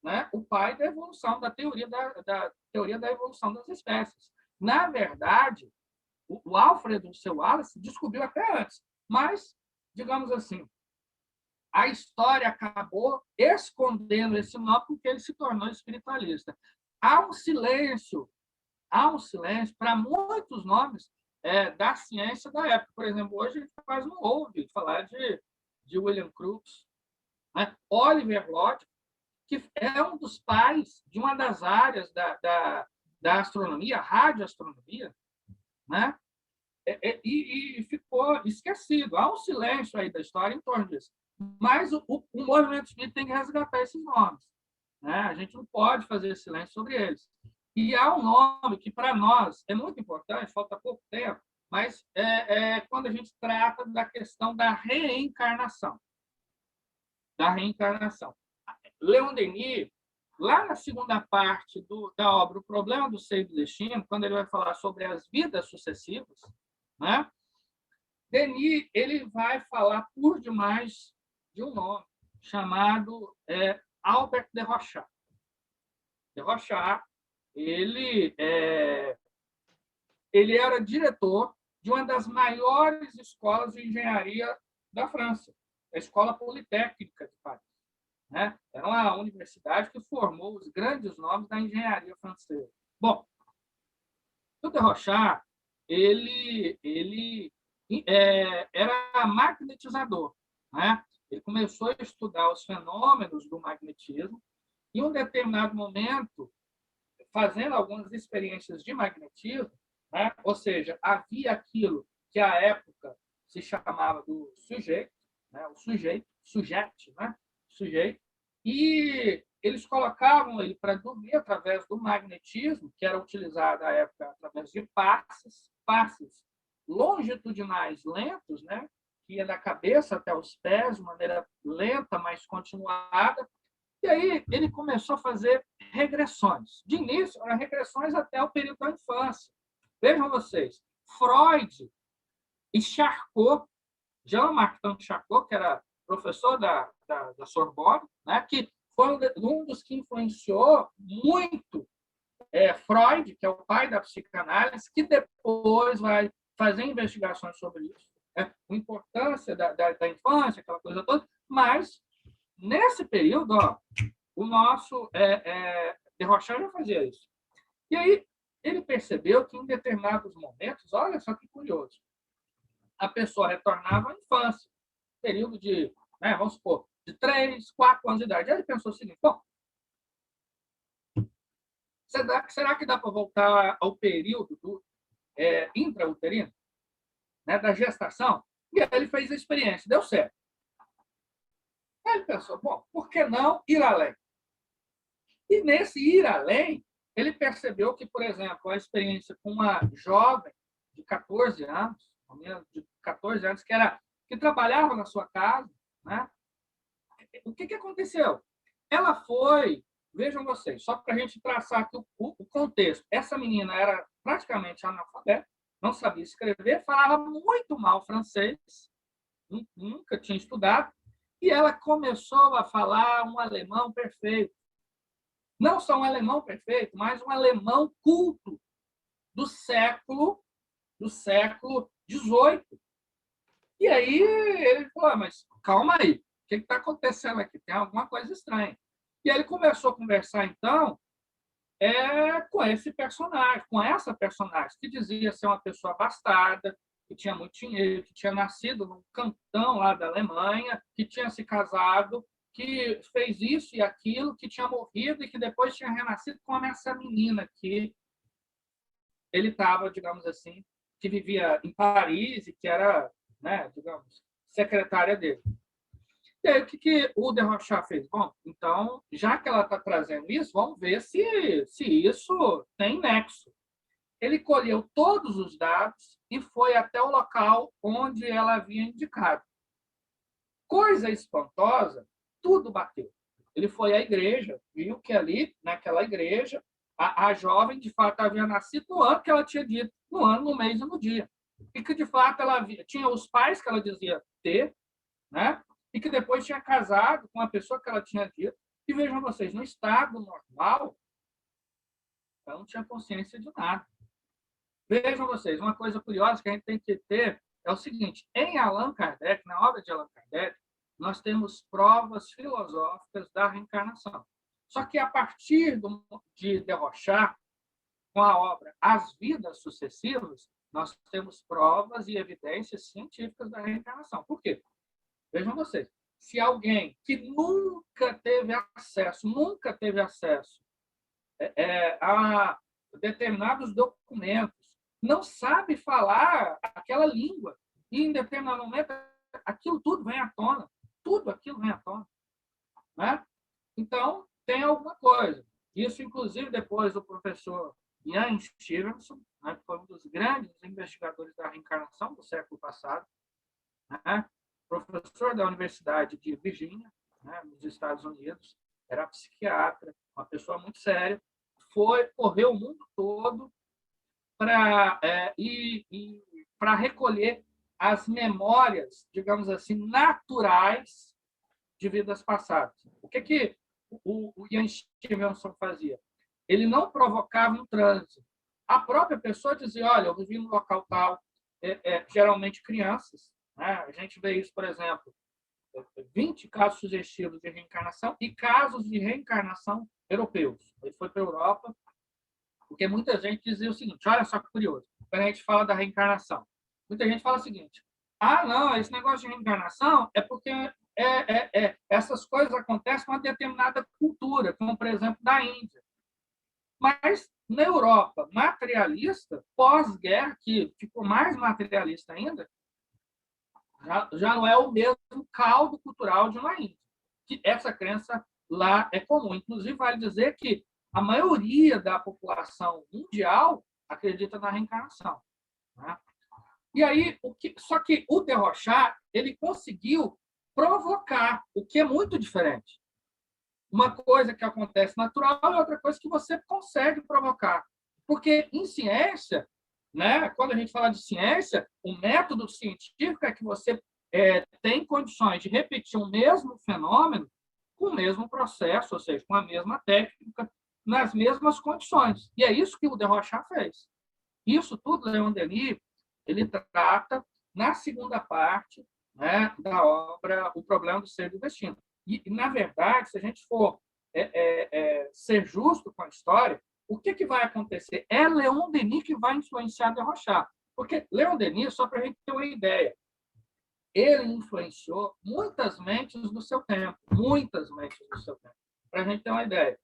né, o pai da evolução, da teoria da evolução das espécies. Na verdade, o Alfred Russel Wallace descobriu até antes, mas, digamos assim, a história acabou escondendo esse nó porque ele se tornou espiritualista. Há um silêncio para muitos nomes da ciência da época. Por exemplo, hoje a gente quase não ouve falar de William Crookes, né? Oliver Lodge, que é um dos pais de uma das áreas da astronomia, radioastronomia, né? E ficou esquecido. Há um silêncio aí da história em torno disso. Mas o movimento espírita tem que resgatar esses nomes, né? A gente não pode fazer silêncio sobre eles. E há um nome que, para nós, é muito importante, falta pouco tempo, mas quando a gente trata da questão da reencarnação. Leon Denis, lá na segunda parte da obra O Problema do Ser e do Destino, quando ele vai falar sobre as vidas sucessivas, né? Denis ele vai falar por demais de um nome chamado Albert de Rochat. De Rochat, ele era diretor de uma das maiores escolas de engenharia da França, a Escola Politécnica de Paris, né? Era uma universidade que formou os grandes nomes da engenharia francesa. Bom, o de Rochat, ele era magnetizador, né? Ele começou a estudar os fenômenos do magnetismo e, em um determinado momento, fazendo algumas experiências de magnetismo, né? Ou seja, havia aquilo que à época se chamava do sujeito, né? O sujeito, né? Sujeito, e eles colocavam ele para dormir através do magnetismo, que era utilizado à época através de passes longitudinais lentos, né? Que ia da cabeça até os pés, de maneira lenta, mas continuada. E aí ele começou a fazer regressões. De início, eram regressões até o período da infância. Vejam vocês, Freud e Charcot, Jean-Marc Charcot, que era professor da Sorbonne, né, que foi um dos que influenciou muito Freud, que é o pai da psicanálise, que depois vai fazer investigações sobre isso, né, a importância da infância, aquela coisa toda, mas nesse período, o nosso de Rochat já fazia isso. E aí ele percebeu que em determinados momentos, olha só que curioso, a pessoa retornava à infância, período de, vamos supor, de 3, 4 anos de idade. Aí ele pensou o seguinte: bom, será que dá para voltar ao período intrauterina, né, da gestação, e aí ele fez a experiência, deu certo. Aí ele pensou, bom, por que não ir além? E nesse ir além, ele percebeu que, por exemplo, a experiência com uma jovem de 14 anos, de 14 anos, que trabalhava na sua casa, né? O que aconteceu? Ela foi, vejam vocês, só para a gente traçar aqui o contexto. Essa menina era praticamente analfabeta, não sabia escrever, falava muito mal francês, nunca tinha estudado, e ela começou a falar um alemão perfeito. Não só um alemão perfeito, mas um alemão culto do século XVIII. E aí ele falou, mas calma aí, o que está acontecendo aqui? Tem alguma coisa estranha. E aí ele começou a conversar, então, com esse personagem, com essa personagem, que dizia ser uma pessoa abastada, que tinha muito dinheiro, que tinha nascido num cantão lá da Alemanha, que tinha se casado, que fez isso e aquilo, que tinha morrido e que depois tinha renascido com essa menina que ele estava, digamos assim, que vivia em Paris e que era, né, digamos, secretária dele. E aí, o que o Desrochers fez? Bom, então, já que ela está trazendo isso, vamos ver se isso tem nexo. Ele colheu todos os dados e foi até o local onde ela havia indicado. Coisa espantosa, tudo bateu. Ele foi à igreja, viu que ali, naquela igreja, a jovem, de fato, havia nascido no ano que ela tinha dito, no ano, no mês e no dia. E que, de fato, ela tinha os pais que ela dizia ter, né? E que depois tinha casado com a pessoa que ela tinha dito. E vejam vocês, no estado normal, ela não tinha consciência de nada. Vejam vocês, uma coisa curiosa que a gente tem que ter é o seguinte: em Allan Kardec, na obra de Allan Kardec, nós temos provas filosóficas da reencarnação. Só que a partir de Desrochers, com a obra As Vidas Sucessivas, nós temos provas e evidências científicas da reencarnação. Por quê? Vejam vocês, se alguém que nunca teve acesso a determinados documentos, não sabe falar aquela língua, e em determinado momento aquilo tudo vem à tona, tudo aquilo vem à tona, né? Então, tem alguma coisa. Isso, inclusive, depois o professor Ian Stevenson, né, que foi um dos grandes investigadores da reencarnação do século passado, né, professor da Universidade de Virgínia, né, nos Estados Unidos, era psiquiatra, uma pessoa muito séria, correu o mundo todo para recolher as memórias, digamos assim, naturais de vidas passadas. O que o Ian Stevenson fazia? Ele não provocava um transe. A própria pessoa dizia, olha, eu vivi no local tal, geralmente crianças, né? A gente vê isso, por exemplo, 20 casos sugestivos de reencarnação e casos de reencarnação europeus. Ele foi para a Europa, porque muita gente dizia o seguinte, olha só que curioso, quando a gente fala da reencarnação, muita gente fala o seguinte, não, esse negócio de reencarnação é porque essas coisas acontecem com uma determinada cultura, como, por exemplo, da Índia. Mas na Europa materialista, pós-guerra, que ficou mais materialista ainda, já não é o mesmo caldo cultural de uma Índia. Que essa crença lá é comum. Inclusive, vale dizer que a maioria da população mundial acredita na reencarnação, né? E aí, só que o Desrochers, ele conseguiu provocar, o que é muito diferente. Uma coisa que acontece natural e outra coisa que você consegue provocar. Porque em ciência, né, quando a gente fala de ciência, o método científico é que você tem condições de repetir o mesmo fenômeno com o mesmo processo, ou seja, com a mesma técnica, nas mesmas condições. E é isso que o Desrochers fez. Isso tudo, Leon Denis, ele trata na segunda parte, né, da obra O Problema do Ser e do Destino. E, na verdade, se a gente for ser justo com a história, o que vai acontecer? É Leon Denis que vai influenciar Desrochers. Porque Leon Denis, só para a gente ter uma ideia, ele influenciou muitas mentes do seu tempo. Muitas mentes do seu tempo. Para a gente ter uma ideia.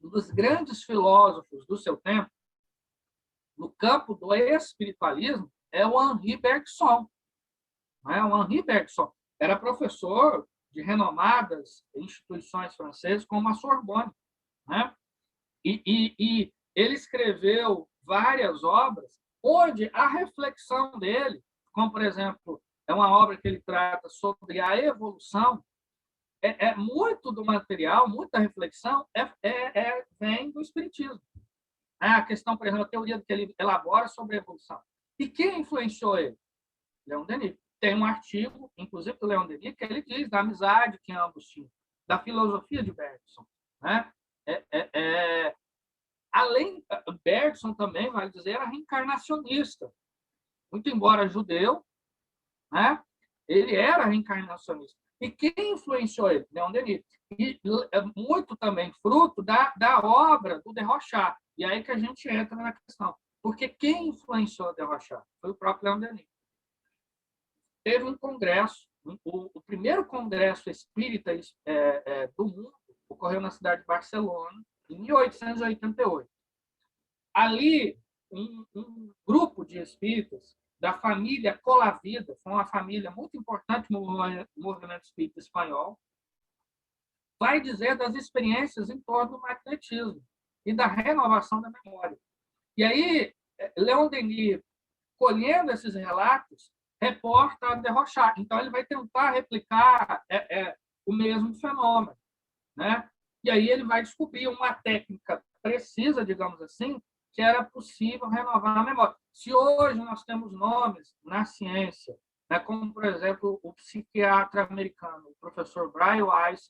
Um dos grandes filósofos do seu tempo, no campo do espiritualismo é o Henri Bergson. Né? O Henri Bergson era professor de renomadas instituições francesas, como a Sorbonne. Né? E ele escreveu várias obras onde a reflexão dele, como, por exemplo, é uma obra que ele trata sobre a evolução, muito do material, muita reflexão vem do Espiritismo. A questão, por exemplo, a teoria que ele elabora sobre a evolução. E quem influenciou ele? Leon Denis. Tem um artigo, inclusive, do Leon Denis, que ele diz da amizade que ambos tinham, da filosofia de Bergson. Né? Além, Bergson também, vale dizer, era reencarnacionista. Muito embora judeu, né? Ele era reencarnacionista. E quem influenciou ele? Leon Denis. E muito também fruto da obra do Desrochers. E aí que a gente entra na questão. Porque quem influenciou Desrochers? Foi o próprio Leon Denis. Teve um congresso, o primeiro congresso espírita do mundo ocorreu na cidade de Barcelona, em 1888. Ali, um grupo de espíritas da família Colavida, foi uma família muito importante no movimento espírita espanhol, vai dizer das experiências em torno do magnetismo e da renovação da memória. E aí, Leon Denis, colhendo esses relatos, reporta a Desrochers. Então, ele vai tentar replicar o mesmo fenômeno. Né? E aí ele vai descobrir uma técnica precisa, digamos assim, que era possível renovar a memória. Se hoje nós temos nomes na ciência, né, como, por exemplo, o psiquiatra americano, o professor Brian Weiss,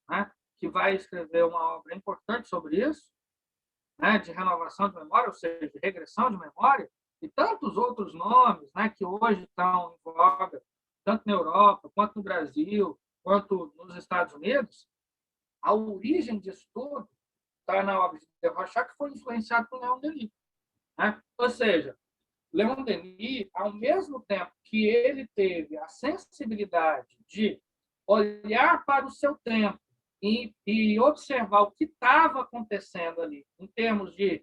né, que vai escrever uma obra importante sobre isso, né, de renovação de memória, ou seja, de regressão de memória, e tantos outros nomes, né, que hoje estão em voga, tanto na Europa, quanto no Brasil, quanto nos Estados Unidos, a origem disso tudo está na obra de Desrochers, que foi influenciado por Leon Denis. Né? Ou seja, Leon Denis, ao mesmo tempo que ele teve a sensibilidade de olhar para o seu tempo e observar o que estava acontecendo ali, em termos de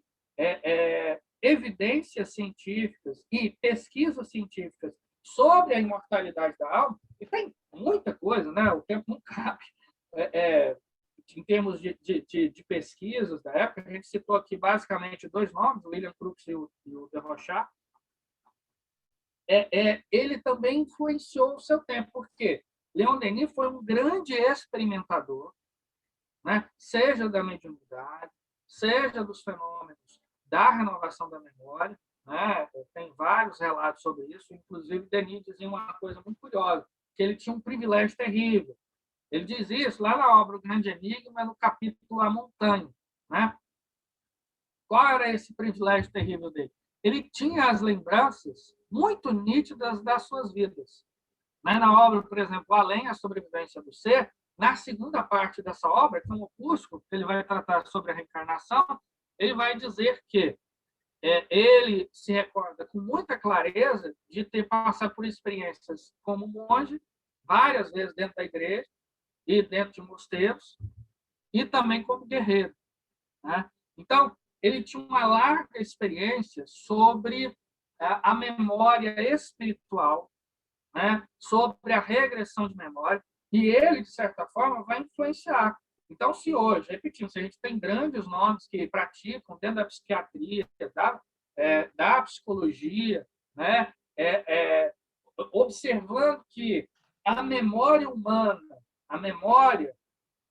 evidências científicas e pesquisas científicas sobre a imortalidade da alma, e tem muita coisa, né? O tempo não cabe. Em termos de pesquisas da época, a gente citou aqui basicamente dois nomes, o William Crookes e o Desrochers. Ele também influenciou o seu tempo, porque Leon Denis foi um grande experimentador, né? Seja da mediunidade, seja dos fenômenos da renovação da memória. Né? Tem vários relatos sobre isso, inclusive Denis dizia uma coisa muito curiosa, que ele tinha um privilégio terrível. Ele diz isso lá na obra O Grande Enigma, no capítulo A Montanha. Né? Qual era esse privilégio terrível dele? Ele tinha as lembranças muito nítidas das suas vidas. Né? Na obra, por exemplo, Além, a Sobrevivência do Ser, na segunda parte dessa obra, que é um opúsculo, que ele vai tratar sobre a reencarnação, ele vai dizer que ele se recorda com muita clareza de ter passado por experiências como monge, várias vezes dentro da igreja e dentro de mosteiros, e também como guerreiro. Né? Então, ele tinha uma larga experiência sobre a memória espiritual, né? Sobre a regressão de memória, e ele, de certa forma, vai influenciar. Então, se hoje, repetindo, se a gente tem grandes nomes que praticam dentro da psiquiatria, da psicologia, né? Observando que a memória humana, a memória,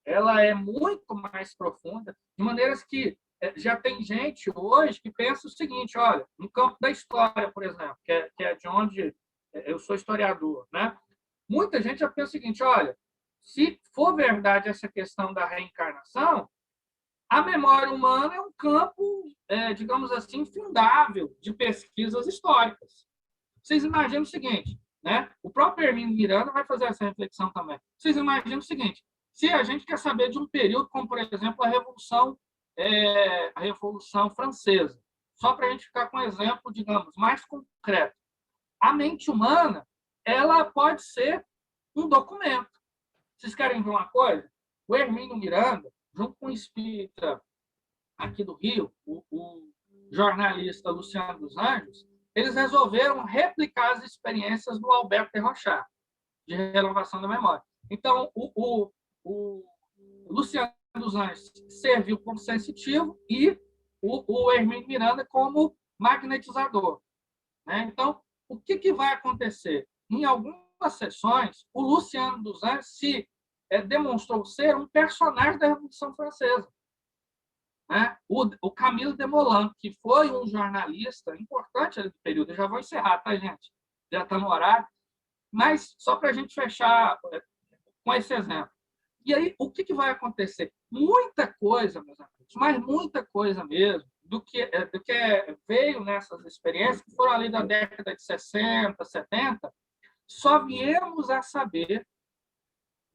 ela é muito mais profunda, de maneiras que já tem gente hoje que pensa o seguinte, olha, no campo da história, por exemplo, que é de onde eu sou historiador, né? Muita gente já pensa o seguinte, olha, se for verdade essa questão da reencarnação, a memória humana é um campo, digamos assim, infindável de pesquisas históricas. Vocês imaginam o seguinte, né? O próprio Hermínio Miranda vai fazer essa reflexão também. Vocês imaginam o seguinte, se a gente quer saber de um período como, por exemplo, a Revolução Francesa, só para a gente ficar com um exemplo, digamos, mais concreto, a mente humana, ela pode ser um documento. Vocês querem ver uma coisa? O Hermínio Miranda, junto com o espírita aqui do Rio, o jornalista Luciano dos Anjos, eles resolveram replicar as experiências do Alberto de Rochat, de renovação da memória. Então, o Luciano dos Anjos serviu como sensitivo e o Hermínio Miranda como magnetizador. Né? Então, o que vai acontecer? Em algumas sessões, o Luciano dos Anjos se demonstrou ser um personagem da Revolução Francesa. Né? O Camilo Desmoulins, que foi um jornalista importante do período, eu já vou encerrar, tá, gente? Já está no horário, mas só para a gente fechar com esse exemplo. E aí, o que vai acontecer? Muita coisa, meus amigos, mas muita coisa mesmo, do que veio nessas experiências, que foram ali da década de 60, 70, só viemos a saber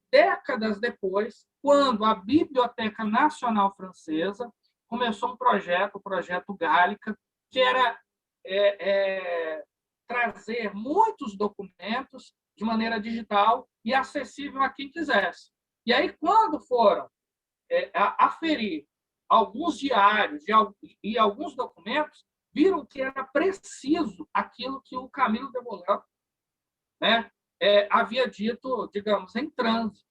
décadas depois, quando a Biblioteca Nacional Francesa começou um projeto, o Projeto Gálica, que era trazer muitos documentos de maneira digital e acessível a quem quisesse. E aí, quando foram aferir alguns diários e alguns documentos, viram que era preciso aquilo que o Camilo Desmoulins, né, havia dito, digamos, em transe.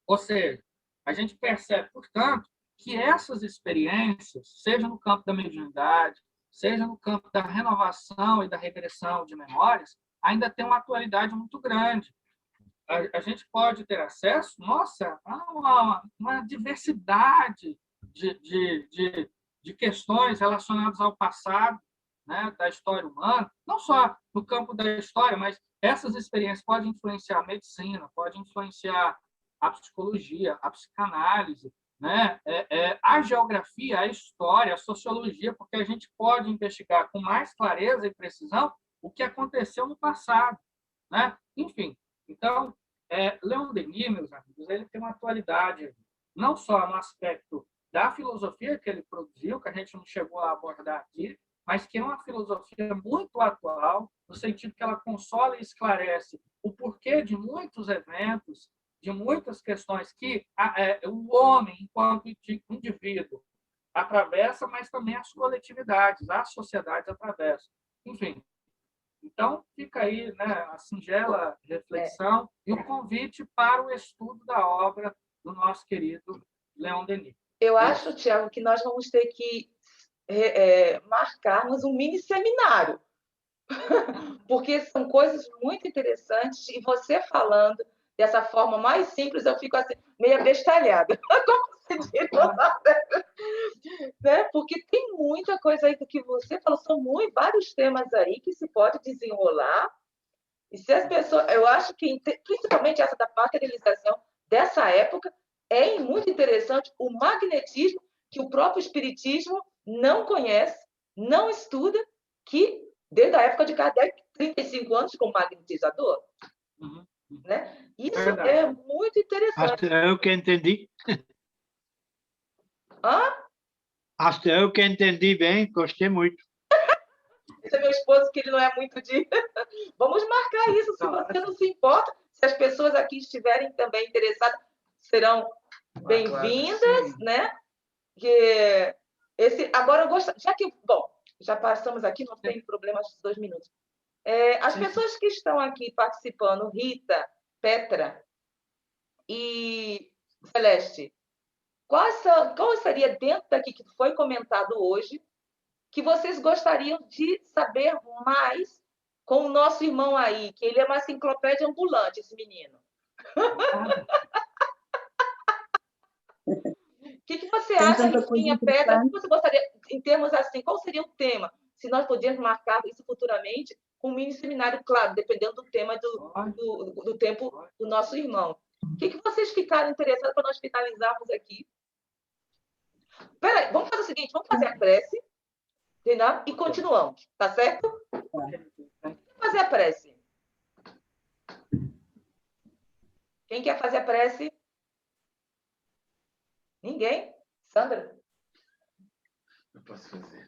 Ou seja, a gente percebe, portanto, que essas experiências, seja no campo da mediunidade, seja no campo da renovação e da regressão de memórias, ainda tem uma atualidade muito grande. A gente pode ter acesso, nossa, a uma diversidade de questões relacionadas ao passado, né, da história humana, não só no campo da história, mas essas experiências podem influenciar a medicina, podem influenciar a psicologia, a psicanálise, né, a geografia, a história, a sociologia, porque a gente pode investigar com mais clareza e precisão o que aconteceu no passado. Né? Enfim, então, Leon Denis, meus amigos, ele tem uma atualidade não só no aspecto da filosofia que ele produziu, que a gente não chegou a abordar aqui, mas que é uma filosofia muito atual, no sentido que ela consola e esclarece o porquê de muitos eventos, de muitas questões que o homem, enquanto indivíduo, atravessa, mas também as coletividades, as sociedades atravessam. Enfim, então, fica aí, né, a singela reflexão e o convite para o estudo da obra do nosso querido Leon Denis. Eu acho, Tiago, que nós vamos ter que marcarmos um mini seminário, porque são coisas muito interessantes e você falando dessa forma mais simples, eu fico assim, meio abestalhada. Como se diz, né? Porque tem muita coisa aí do que você falou, são vários temas aí que se pode desenrolar. E se as pessoas, eu acho que principalmente essa da materialização dessa época é muito interessante o magnetismo que o próprio espiritismo não conhece, não estuda, que desde a época de Kardec, 35 anos como magnetizador. Uhum. Né? Isso é muito interessante. Até eu que entendi. Hã? Até eu que entendi bem, gostei muito. Esse é meu esposo, que ele não é muito de... Vamos marcar isso, se você não se importa. Se as pessoas aqui estiverem também interessadas, serão bem-vindas, né? Que agora eu gosto... Já que, bom, já passamos aqui, não tem problema, acho que 2 minutos. As pessoas que estão aqui participando, Rita, Petra e Celeste, qual seria dentro daqui que foi comentado hoje que vocês gostariam de saber mais com o nosso irmão aí, que ele é uma enciclopédia ambulante, esse menino? O que você acha, Ritinha, Pedra? O que você gostaria, em termos assim, qual seria o tema? Se nós pudermos marcar isso futuramente com um mini seminário, claro, dependendo do tema do tempo do nosso irmão. O que vocês ficaram interessados para nós finalizarmos aqui? Peraí, vamos fazer o seguinte, vamos fazer a prece, entendeu? E continuamos, tá certo? Vamos fazer a prece. Quem quer fazer a prece? Ninguém? Sandra? Eu posso fazer.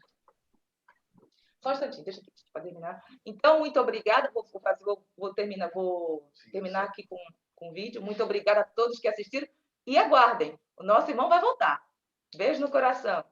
Só um instantinho, deixa aqui para terminar. Então, muito obrigada. Vou terminar aqui com o vídeo. Muito obrigada a todos que assistiram. E aguardem, o nosso irmão vai voltar. Beijo no coração.